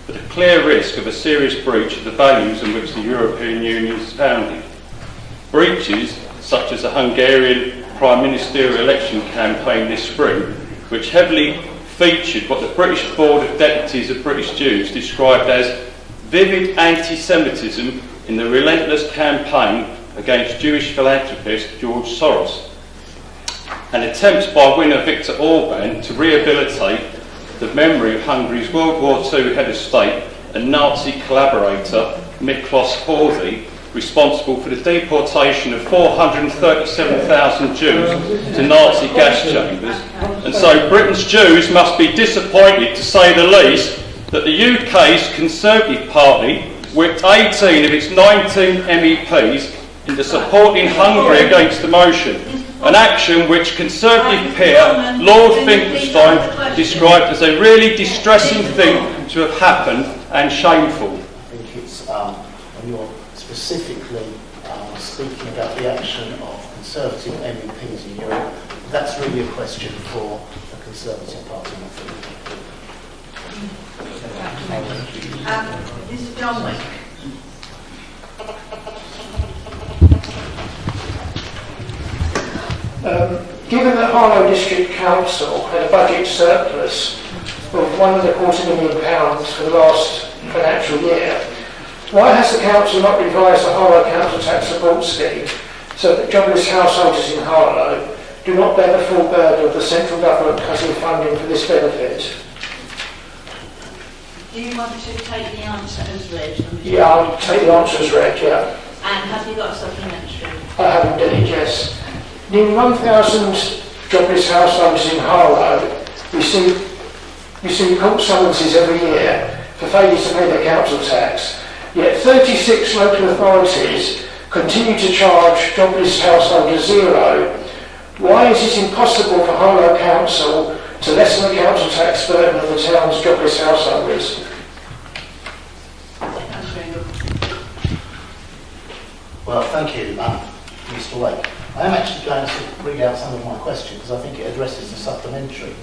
with a clear risk of a serious breach of the values on which the European Union is founded? Breaches such as the Hungarian Prime Ministerial election campaign this spring, which heavily featured what the British Board of Deputies of British Jews described as vivid anti-Semitism in the relentless campaign against Jewish philanthropist George Soros, and attempts by winner Viktor Orban to rehabilitate the memory of Hungary's World War II head of state and Nazi collaborator Miklos Horthy, responsible for the deportation of 437,000 Jews to Nazi gas chambers. And so Britain's Jews must be disappointed, to say the least, that the UK's Conservative Party whipped 18 of its 19 MEPs into supporting Hungary against the motion, an action which Conservative peer Lord Finkelstein described as a really distressing thing to have happened and shameful. I think it's when you're specifically speaking about the action of Conservative MEPs in Europe, that's really a question for the Conservative Party. Mr. John Wick. Given that Harlow District Council had a budget surplus of £1.25 million for the last financial year, why has the Council not revised the Harlow Council Tax Support Scheme so that jobless householders in Harlow do not bear the full burden of the central government cutting funding for this benefit? Do you want to take the answer as read? Yeah, I'll take the answer as read, yeah. And have you got a supplementary? I have indeed, yes. Nearly 1,000 jobless householders in Harlow receive court summonses every year for failure to pay their council tax, yet 36 local authorities continue to charge jobless householders zero. Why is it impossible for Harlow Council to lessen the council tax burden of the town's jobless householders? Well, thank you, Mr. Wake. I am actually going to read out some of my questions because I think it addresses the supplementary.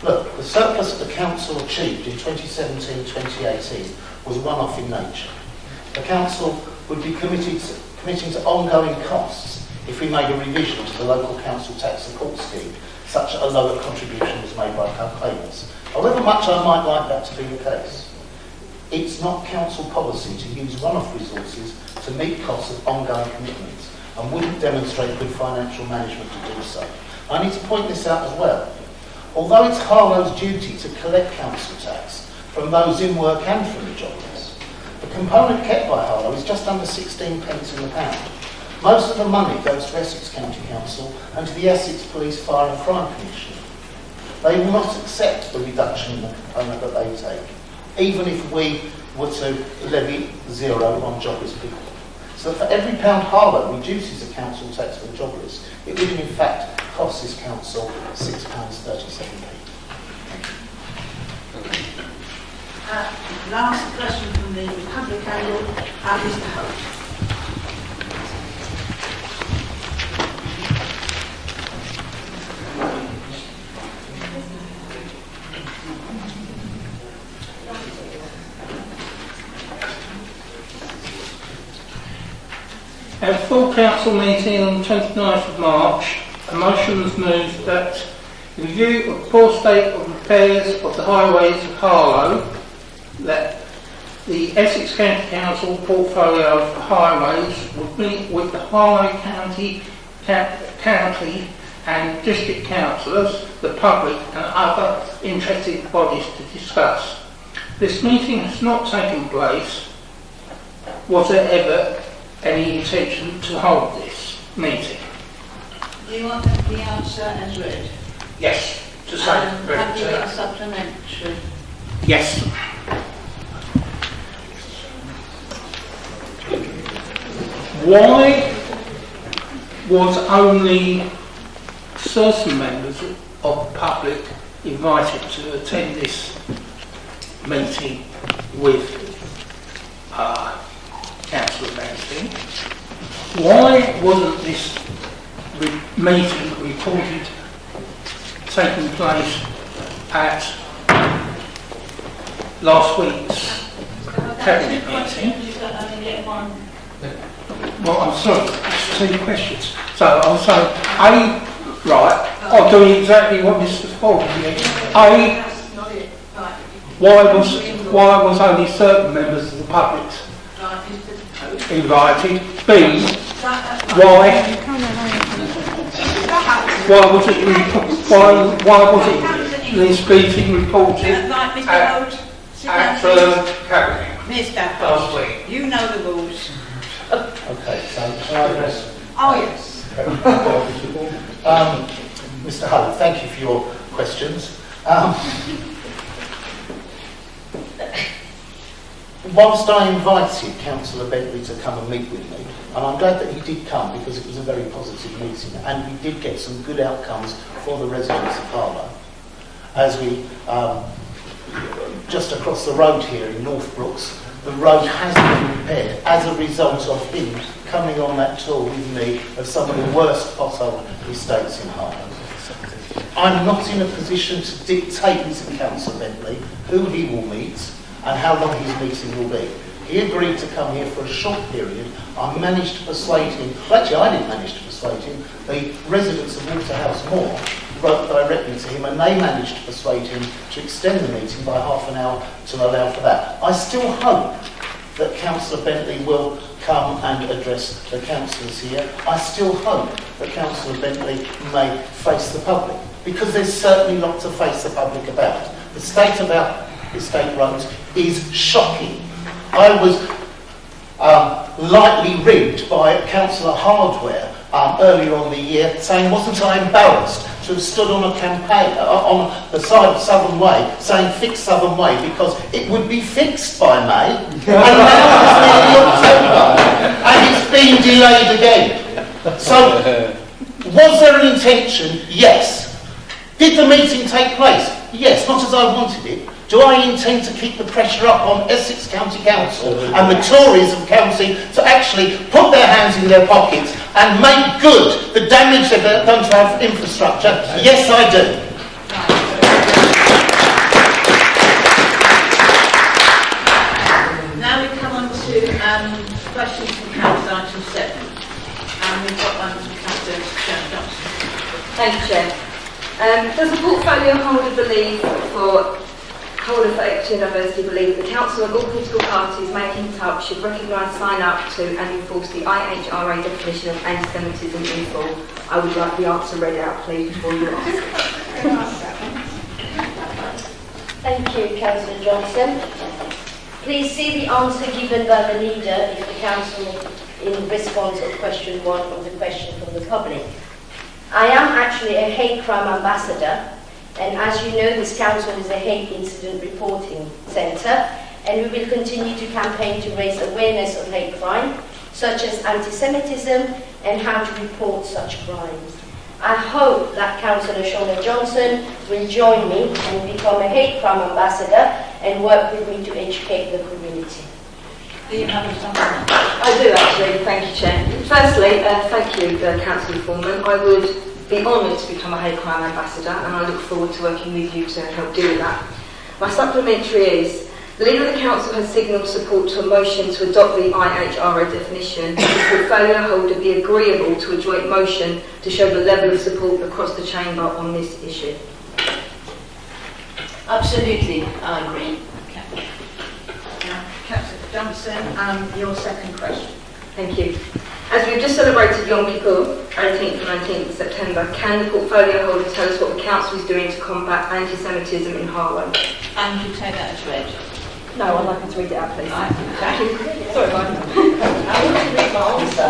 Look, the surplus that the Council achieved in 2017-2018 was one-off in nature. The Council would be committing to ongoing costs if we made a revision to the local council tax support scheme, such that a lower contribution was made by payments. However much I might like that to be the case, it's not council policy to use one-off resources to meet costs of ongoing commitments and wouldn't demonstrate good financial management to do so. I need to point this out as well. Although it's Harlow's duty to collect council tax from those in work and from the jobless, the component kept by Harlow is just under 16 pence in the pound. Most of the money goes to Essex County Council and to the Essex Police Fire and Crime Commission. They will not accept the reduction in the component that they take, even if we were to levy zero on jobless people. So for every pound Harlow reduces the council tax for the jobless, it would in fact cost this council £6.37. Last question from the Republic angle, Mr. Holt. At a full council meeting on 29th of March, a motion was moved that in view of the poor state of repairs of the highways of Harlow, that the Essex County Council portfolio of highways would meet with the Harlow County and district councillors, the public and other interested bodies to discuss. This meeting has not taken place. Was there ever any intention to hold this meeting? Do you want the answer as read? Yes, to say. Have you got a supplementary? Yes. Why was only certain members of the public invited to attend this meeting with Councillor Mansfield? Why wasn't this meeting reported taking place at last week's cabinet meeting? Well, I'm sorry, it's 2 questions. So I'll say, I'm doing exactly what Mr. Ford did. Why was only certain members of the public invited? B, why was it this meeting reported at cabinet Mr. last week? You know the rules. Okay, so shall I address? Oh yes. Mr. Harlow, thank you for your questions. Whilst I invited Councillor Bentley to come and meet with me, and I'm glad that he did come because it was a very positive meeting and we did get some good outcomes for the residents of Harlow. As we, just across the road here in North Brooks, the road has been repaired as a result of him coming on that tour with me of some of the worst pothole estates in Harlow. I'm not in a position to dictate to Councillor Bentley who he will meet and how long his meeting will be. He agreed to come here for a short period. I managed to persuade him, well, actually I didn't manage to persuade him, the residents of Waterhouse Moor wrote directly to him and they managed to persuade him to extend the meeting by half an hour to allow for that. I still hope that Councillor Bentley will come and address the councillors here. I still hope that Councillor Bentley may face the public, because there's certainly lots to face the public about. The state of our estate roads is shocking. I was lightly rigged by Councillor Hardware earlier on the year, saying, wasn't I embarrassed to have stood on a campaign on the side of Southern Way, saying fix Southern Way because it would be fixed by May, and now it's nearly October, and it's been delayed again. So, was there an intention? Yes. Did the meeting take place? Yes, not as I wanted it. Do I intend to keep the pressure up on Essex County Council and the Tories of County to actually put their hands in their pockets and make good the damage they've done to our infrastructure? Yes, I do. Now we come on to questions from Council item 7. And we've got one from Councillor Johnson. Thank you, Chair. Does the portfolio holder believe holder for equity and diversity believe the Council and all political parties making it up should recognise, sign up to and enforce the IHRA definition of anti-Semitism in full? I would like the answer read out, please, before you ask. Thank you, Councillor Johnson. Please see the answer given by the leader if the Council in response of question 1 of the question from the public. I am actually a hate crime ambassador, and as you know, this council is a hate incident reporting centre, and we will continue to campaign to raise awareness of hate crime, such as anti-Semitism, and how to report such crimes. I hope that Councillor Shona Johnson will join me and become a hate crime ambassador and work with me to educate the community. Do you have a comment? I do actually, thank you, Chair. Firstly, thank you, Councillor Foreman. I would be honoured to become a hate crime ambassador, and I look forward to working with you to help do that. My supplementary is, the Leader of the Council has signalled support to a motion to adopt the IHRA definition. Would the portfolio holder be agreeable to a joint motion to show the level of support across the chamber on this issue? Absolutely, I agree. Okay. Now, Councillor Johnson, your second question. Thank you. As we've just celebrated Yom Kippur, 18th and 19th of September, can the portfolio holder tell us what the Council is doing to combat anti-Semitism in Harlow? And you take that as read? No, I'd like you to read it out, please. Thank you. Sorry, I want to read my answer.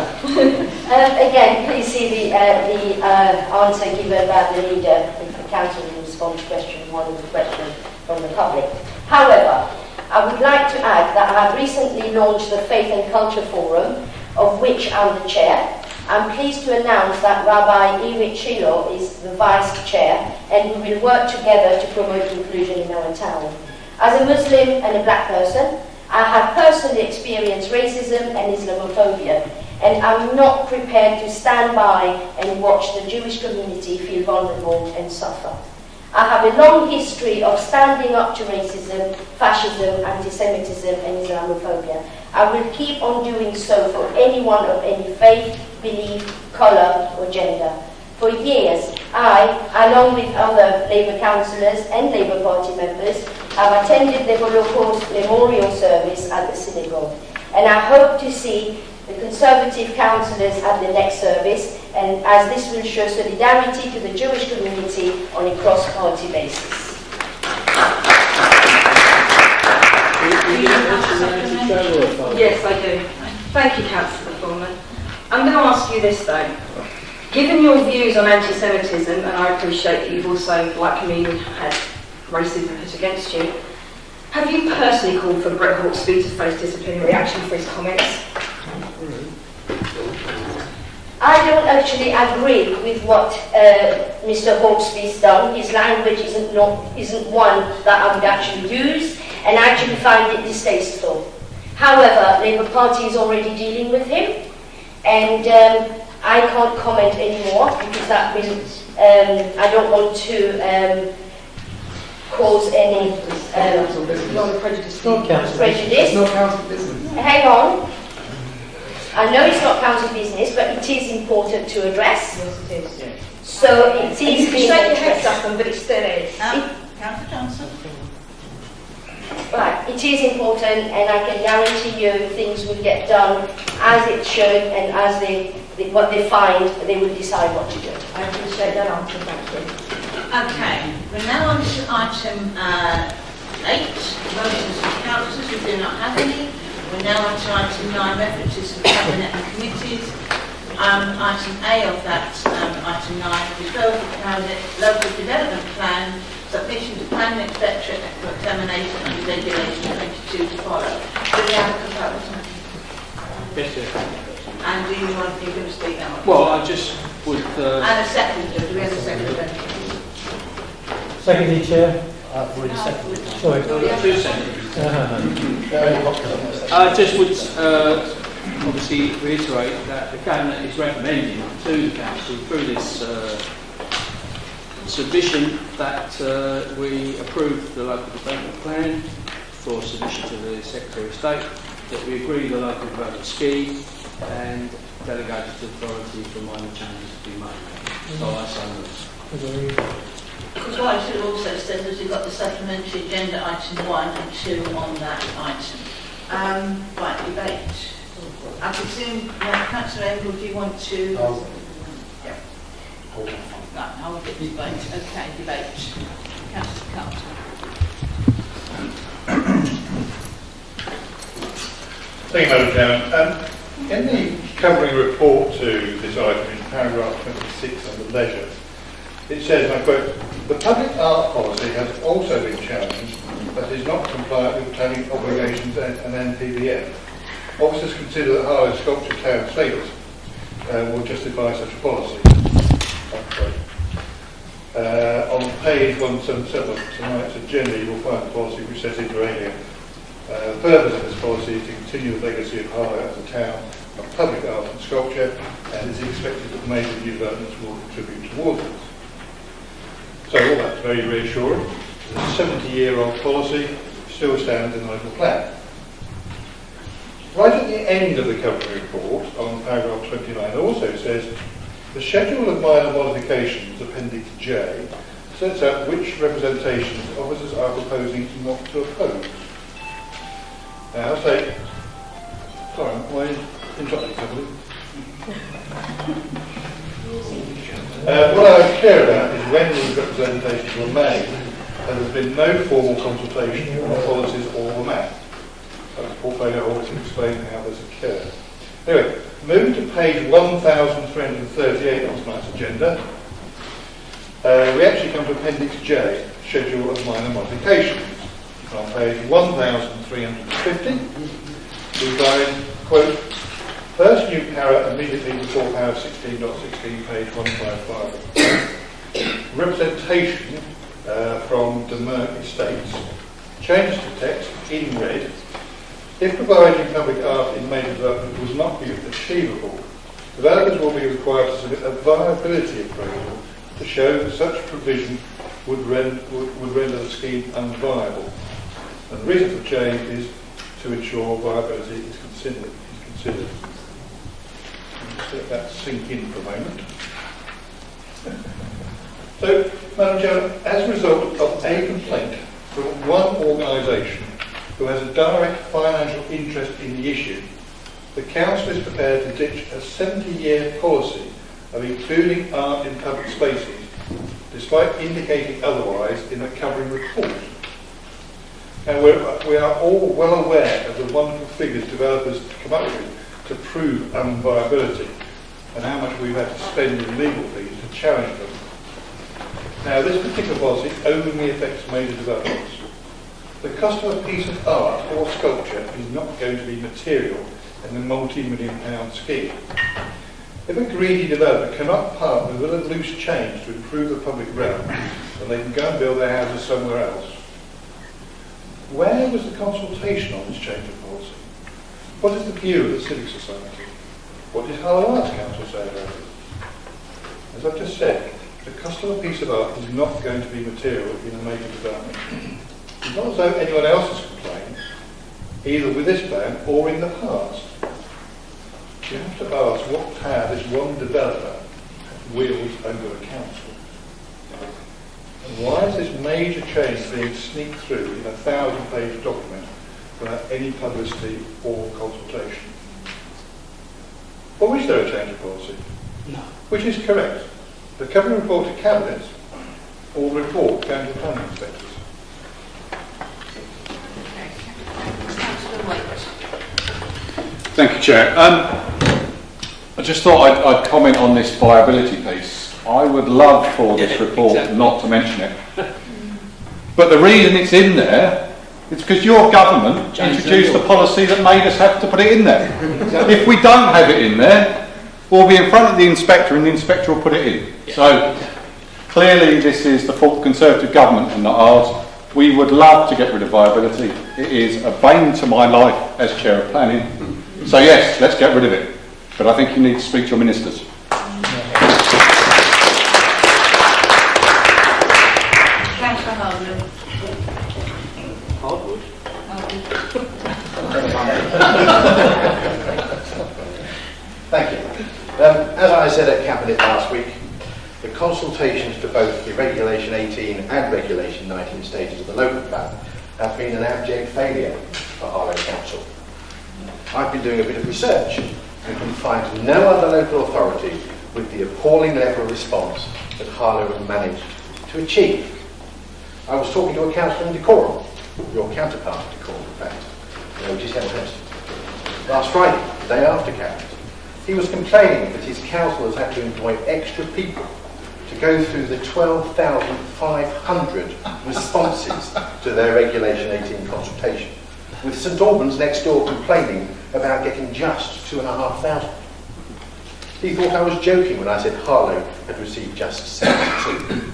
Again, please see the answer given by the leader if the Council will respond to question 1 of the question from the public. However, I would like to add that I have recently launched the Faith and Culture Forum, of which I'm the chair. I'm pleased to announce that Rabbi Irit Shiloh is the vice chair, and we will work together to promote inclusion in our town. As a Muslim and a black person, I have personally experienced racism and Islamophobia, and I'm not prepared to stand by and watch the Jewish community feel vulnerable and suffer. I have a long history of standing up to racism, fascism, anti-Semitism and Islamophobia. I will keep on doing so for anyone of any faith, belief, colour or gender. For years, I, along with other Labour councillors and Labour Party members, have attended the Holocaust Memorial Service at the synagogue, and I hope to see the Conservative councillors at the next service, and as this will show solidarity to the Jewish community on a cross-party basis. Yes, I do. Thank you, Councillor Foreman. I'm going to ask you this though. Given your views on anti-Semitism, and I appreciate that you've also, like me, had racism put against you, have you personally called for Brett Hawksby to face disciplinary action for his comments? I don't actually agree with what Mr. Hawksby's done. His language isn't one that I would actually use, and I actually find it distasteful. However, Labour Party is already dealing with him, and I can't comment anymore because that will, I don't want to cause any prejudice. It's not council business. Hang on. I know it's not council business, but it is important to address. Yes, it is. Yeah. So it is You can being shake your head, addressed. Duffin, but it still is. Councillor Johnson. Right, it is important, and I can guarantee you things will get done as it should, and as what they find, they will decide what to do. I appreciate that answer, thank you. Okay, we're now on to item 8, motions from councillors. We do not have any. We're now on to item 9, references to cabinet and committees. Item A of that, item 9, referral to cabinet, local development plan, submission to planning, etc., for examination under regulation 22 to follow. Do we have a proposal? Yes, sir. And do you want to give a speak now? Well, I just would... And a second, do we have a second? Secondly, Chair. Already seconded. Sorry. Two seconds. I just would obviously reiterate that the Cabinet is recommending to the Council through this submission that we approve the local development plan for submission to the Secretary of State, that we agree the local development scheme and delegated authority for minor changes to be made. So I so move. Because what I should have also said is we've got the supplementary agenda item 1 and 2 on that item. Right, debate. I presume, Councillor Engle, do you want to... Yeah. Right, hold it, debate. Okay, debate. Councillor Carter. Thank you, Madam Chairman. In the covering report to this item in paragraph 26 under leisure, it says, and I quote, "The public art policy has also been challenged, but is not compliant with planning obligations and NPVM. Officers consider that Harlow sculpture town status will justify such a policy." On page 177 of tonight's agenda, you will find the policy which says inter alia. The purpose of this policy is to continue the legacy of Harlow as a town of public art and sculpture, and is expected that major new developments will contribute towards it. So all that's very reassuring. The 70-year-old policy still stands in the local plan. Right at the end of the covering report, on paragraph 29, it also says, "The schedule of minor modifications, Appendix J, sets out which representations officers are proposing not to oppose." Now, I'll say, sorry, am I interrupting somebody? What I care about is when these representations were made, there has been no formal consultation on the policies or the map. Portfolio holders can explain how this occurred. Anyway, moving to page 1338 on tonight's agenda, we actually come to Appendix J, Schedule of Minor Modifications. On page 1350, we find, quote, "First new para immediately before para 16.16, page 155. Representation from Demerck Estates. Changes to text in red. If providing public art in major development was not achievable, developers will be required to submit a viability appraisal to show that such provision would render the scheme unviable. And the reason for change is to ensure viability is considered. Just let that sink in for a moment. So, Madam Chair, as a result of a complaint from one organisation who has a direct financial interest in the issue, the Council is prepared to ditch a 70-year policy of including art in public spaces, despite indicating otherwise in the covering report. And we are all well aware of the wonderful figures developers come up with to prove unviability, and how much we've had to spend in legal fees to challenge them. Now, this particular policy only affects major developments. The cost of a piece of art or sculpture is not going to be material in the multi-million-pound scheme. If a greedy developer cannot partner with a loose change to improve the public realm, then they can go and build their houses somewhere else. Where was the consultation on this change of policy? What is the view of the Civic Society? What did Harlow Arts Council say about it? As I've just said, the cost of a piece of art is not going to be material in a major development. It's not as though anyone else has complained, either with this plan or in the past. You have to ask what power this one developer wields over a council. And why is this major change being sneaked through in a 1,000-page document without any publicity or consultation? Or is there a change of policy? No. Which is correct? The covering report to Cabinet or the report going to the planning inspectors? Thank you, Chair. I just thought I'd comment on this viability piece. I would love for this report not to mention it. But the reason it's in there is because your government introduced the policy that made us have to put it in there. If we don't have it in there, we'll be in front of the inspector and the inspector will put it in. So clearly this is the fault of Conservative government and not ours. We would love to get rid of viability. It is a bane to my life as Chair of Planning. So yes, let's get rid of it. But I think you need to speak to your ministers. Councillor Harlow. Hardwood. Thank you. As I said at Cabinet last week, the consultations to both the Regulation 18 and Regulation 19 stages of the local plan have been an abject failure for Harlow Council. I've been doing a bit of research and can find no other local authority with the appalling level of response that Harlow has managed to achieve. I was talking to a councillor in Decorum, your counterpart in Decorum, in fact, which is Hempstead, last Friday, the day after Cabinet. He was complaining that his council has had to employ extra people to go through the 12,500 responses to their Regulation 18 consultation, with St Albans next door complaining about getting just 2,500. He thought I was joking when I said Harlow had received just 72.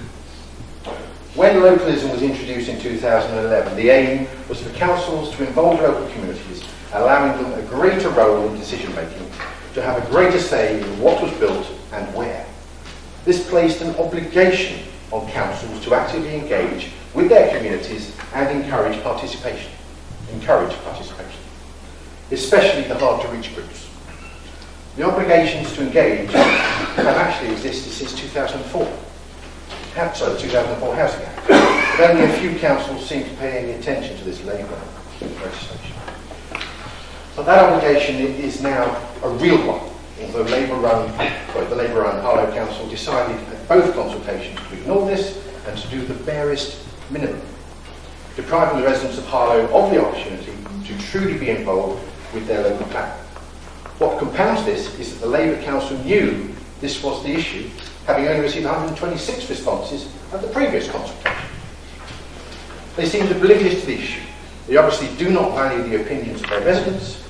When localism was introduced in 2011, the aim was for councils to involve local communities, allowing them a greater role in decision making, to have a greater say in what was built and where. This placed an obligation on councils to actively engage with their communities and encourage participation, especially the hard-to-reach groups. The obligations to engage have actually existed since 2004. 2004 Housing Act. But only a few councils seem to pay any attention to this Labour legislation. But that obligation is now a real one, although the Labour-run Harlow Council decided at both consultations to ignore this and to do the barest minimum, depriving the residents of Harlow of the opportunity to truly be involved with their local plan. What compounds this is that the Labour Council knew this was the issue, having only received 126 responses at the previous consultation. They seemed oblivious to the issue. They obviously do not value the opinions of their residents.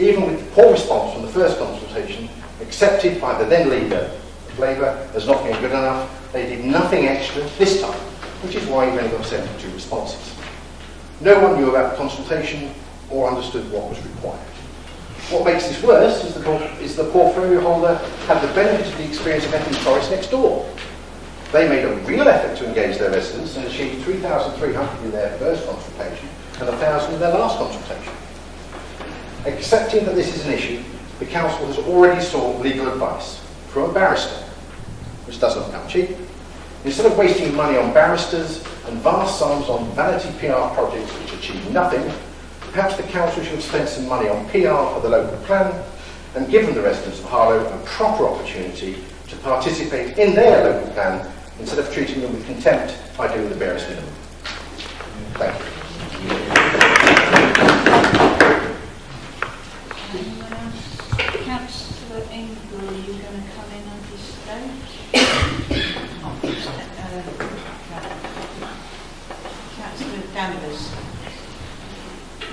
Even with the poor response from the first consultation, accepted by the then leader of Labour as not being good enough, they did nothing extra this time, which is why you've only got 72 responses. No one knew about the consultation or understood what was required. What makes this worse is the portfolio holder had the benefit of the experience of Epping Forest next door. They made a real effort to engage their residents and achieved 3,300 in their first consultation and 1,000 in their last consultation. Accepting that this is an issue, the council has already sought legal advice from a barrister, which doesn't come cheap. Instead of wasting money on barristers and vast sums on vanity PR projects which achieve nothing, perhaps the council should have spent some money on PR for the local plan and given the residents of Harlow a proper opportunity to participate in their local plan instead of treating them with contempt by doing the barest minimum. Thank you. Anyone else? Councillor Ingle, are you going to come in on this stage? Councillor Danvers.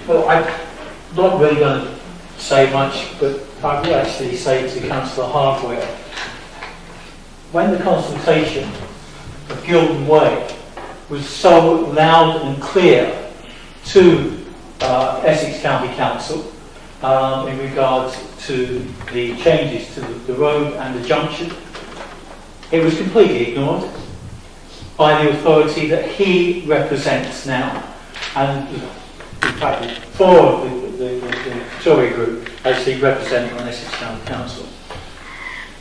Well, I'm not really going to say much, but I will actually say to Councillor Hardware, when the consultation of Gilden Way was so loud and clear to Essex County Council, in regards to the changes to the road and the junction. It was completely ignored by the authority that he represents now. And in fact, 4 of the Tory group actually represent on Essex Town Council.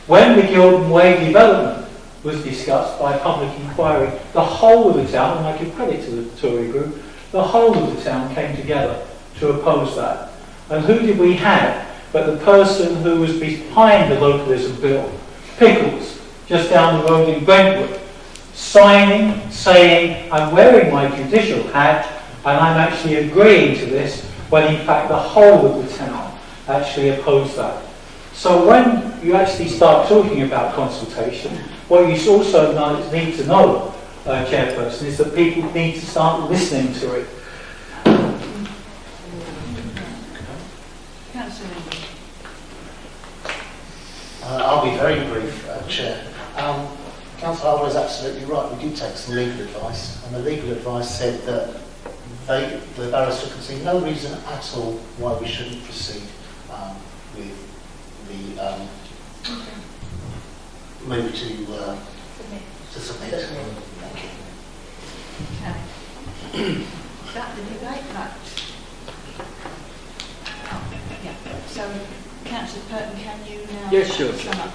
When the Gilden Way development was discussed by public inquiry, the whole of the town, and I give credit to the Tory group, the whole of the town came together to oppose that. And who did we have but the person who was behind the localism bill, Pickles, just down the road in Brentwood, signing, saying, I'm wearing my judicial hat and I'm actually agreeing to this, when in fact the whole of the town actually opposed that. So when you actually start talking about consultation, what you also need to know, Chairperson, is that people need to start listening to it. I'll be very brief, Chair. Councillor Harlow is absolutely right. We did take some legal advice, and the legal advice said that the barrister could see no reason at all why we shouldn't proceed with the move to submit. Thank you. Is that the debate? Right. Oh, yeah. So, Councillor Purton, can you now Yes, sure. sum up?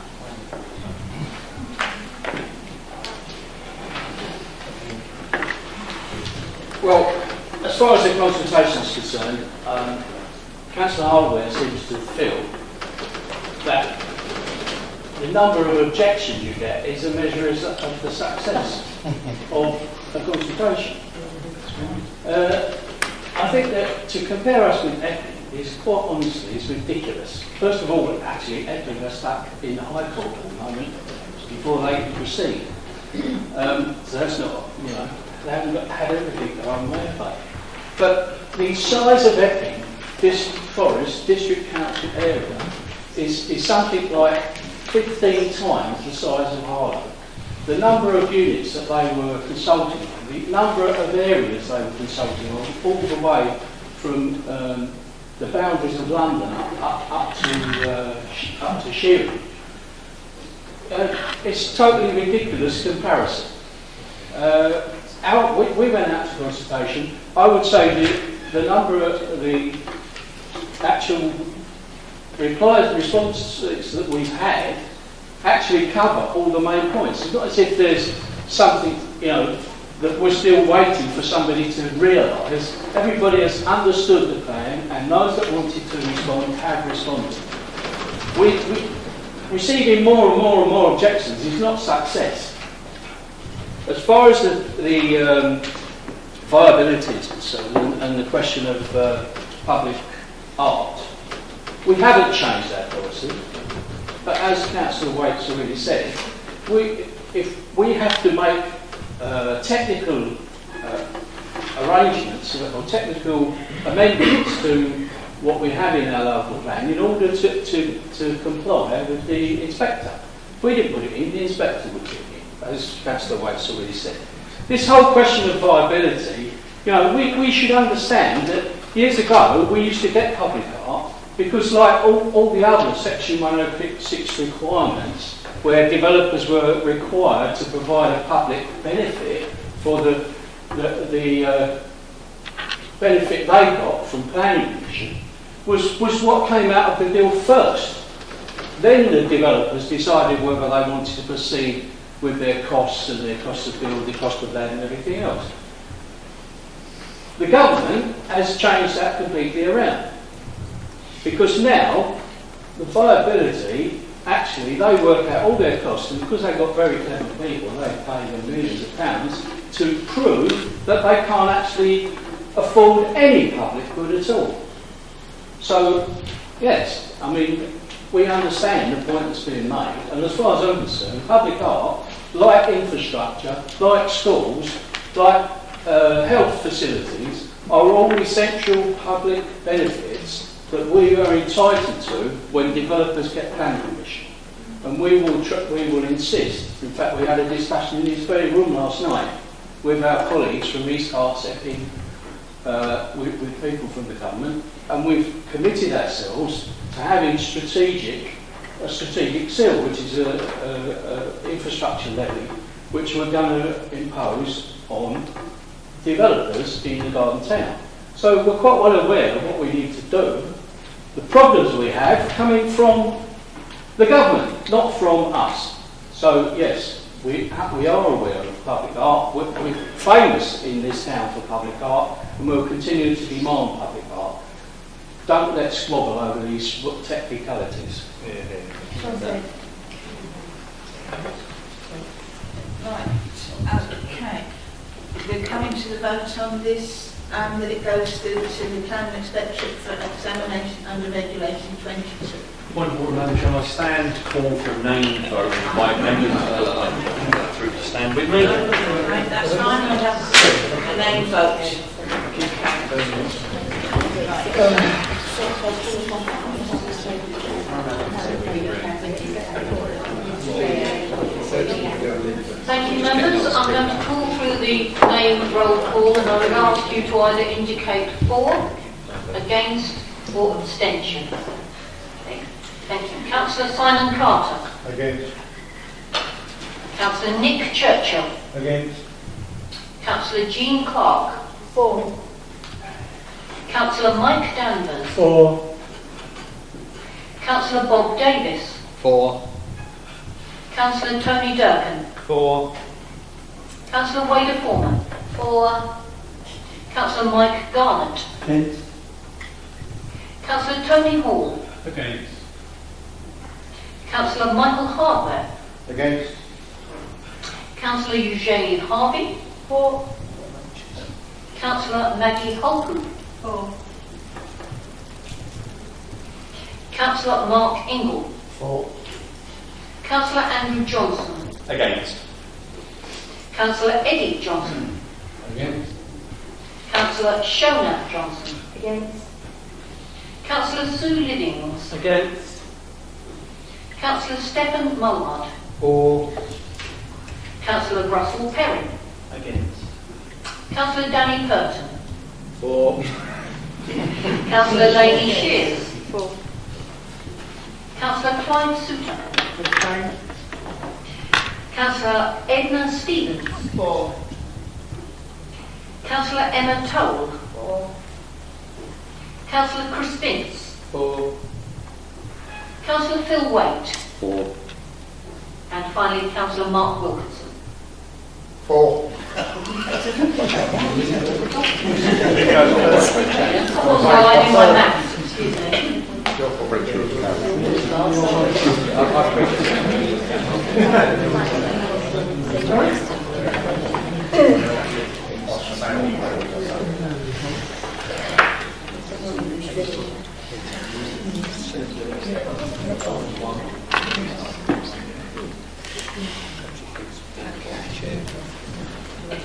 Well, as far as the consultation is concerned, Councillor Harlow seems to feel that the number of objections you get is a measure of the success of a consultation. I think that to compare us with Epping is quite honestly is ridiculous. First of all, actually, Epping are stuck in the High Court at the moment before they can proceed. So that's not, they haven't had everything their own way about. But the size of Epping, this forest, district council area, is something like 15 times the size of Harlow. The number of units that they were consulting on, the number of areas they were consulting on, all the way from the boundaries of London up to Shearing. It's totally ridiculous comparison. We went out to consultation. I would say the number of the actual responses that we've had actually cover all the main points. It's not as if there's something, that we're still waiting for somebody to realise. Everybody has understood the plan, and those that wanted to respond have responded. Receiving more and more and more objections is not success. As far as the viability is concerned, and the question of public art, we haven't changed our policy. But as Councillor Waite's already said, if we have to make technical arrangements or technical amendments to what we have in our local plan in order to comply with the inspector. If we didn't put it in, the inspector would put it in, as Councillor Waite's already said. This whole question of viability, we should understand that years ago we used to get public art because, like all the other Section 106 requirements, where developers were required to provide a public benefit for the benefit they got from planning permission, was what came out of the deal first. Then the developers decided whether they wanted to proceed with their costs and their cost of build, the cost of land and everything else. The government has changed that completely around. Because now, the viability, actually, they work out all their costs, and because they've got very clever people, they pay them millions of pounds to prove that they can't actually afford any public good at all. So, yes, we understand the point that's being made, and as far as I'm concerned, public art, like infrastructure, like schools, like health facilities, are all essential public benefits that we are entitled to when developers get planning permission. And we will insist. In fact, we had a discussion in this very room last night with our colleagues from East Herts, Epping, with people from the government, and we've committed ourselves to having a strategic seal, which is a infrastructure levy, which we're going to impose on developers in the garden town. So we're quite well aware of what we need to do. The problems we have coming from the government, not from us. So yes, we are aware of public art. We're famous in this town for public art, and we'll continue to demand public art. Don't let's squabble over these technicalities. Right, okay. We're coming to the vote on this, that it goes to the planning inspectorate for examination under regulation 22. Point of order, Madam Chair, I stand call for a name vote by members through to stand with me. Right, that's fine, I'd have a name vote. Thank you, members. I'm going to call through the name roll call, and I would ask you to either indicate for, against, or abstention. Thank you. Councillor Simon Carter. Against. Councillor Nick Churchill. Against. Councillor Jean Clark. For. Councillor Mike Danvers. For. Councillor Bob Davis. For. Councillor Tony Durkin. For. Councillor Wade Foreman. For. Councillor Mike Garnett. Against. Councillor Tony Hall. Against. Councillor Michael Hardware. Against. Councillor Eugene Harvey. For. Councillor Maggie Holcomb. For. Councillor Mark Ingle. For. Councillor Andrew Johnson. Against. Councillor Eddie Johnson. Against. Councillor Shona Johnson. Against. Councillor Sue Liddings. Against. Councillor Stephen Mullard. For. Councillor Russell Perry. Against. Councillor Danny Purton. For. Councillor Lainey Shears. For. Councillor Clyde Souter. Councillor Edna Stevens. For. Councillor Emma Toll. For. Councillor Chris Vince. For. Councillor Phil Waite. For. And finally, Councillor Mark Wilkinson. For. Also, I do my maths, excuse me.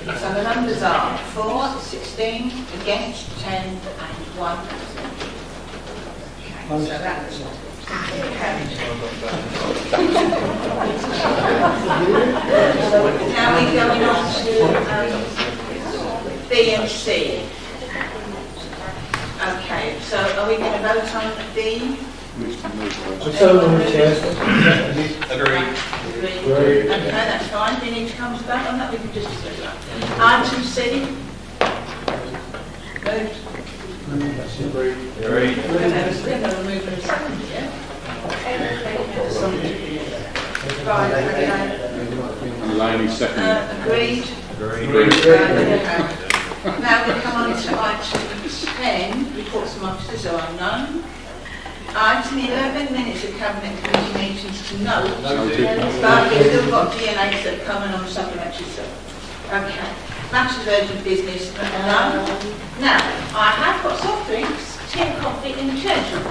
So the numbers are 4, 16, against 10 and 1. So that's now we're going on to B and C. Okay, so are we going to vote on B? Agreed. Okay, that's fine. Do you need to come to that on that? We can just do that. Item C. Moved. Agreed. We're going to remove and second, yeah? Right, okay. Laney second. Agreed. Agreed. Okay. Now we come on to item 10, reports from officers are unknown. Item 11, minutes of cabinet committee meetings to note, but we've still got DNAs that are coming on supplementary stuff. Okay. Matters of urgent business, none. Now, I have got soft drinks, tea and coffee in the church room.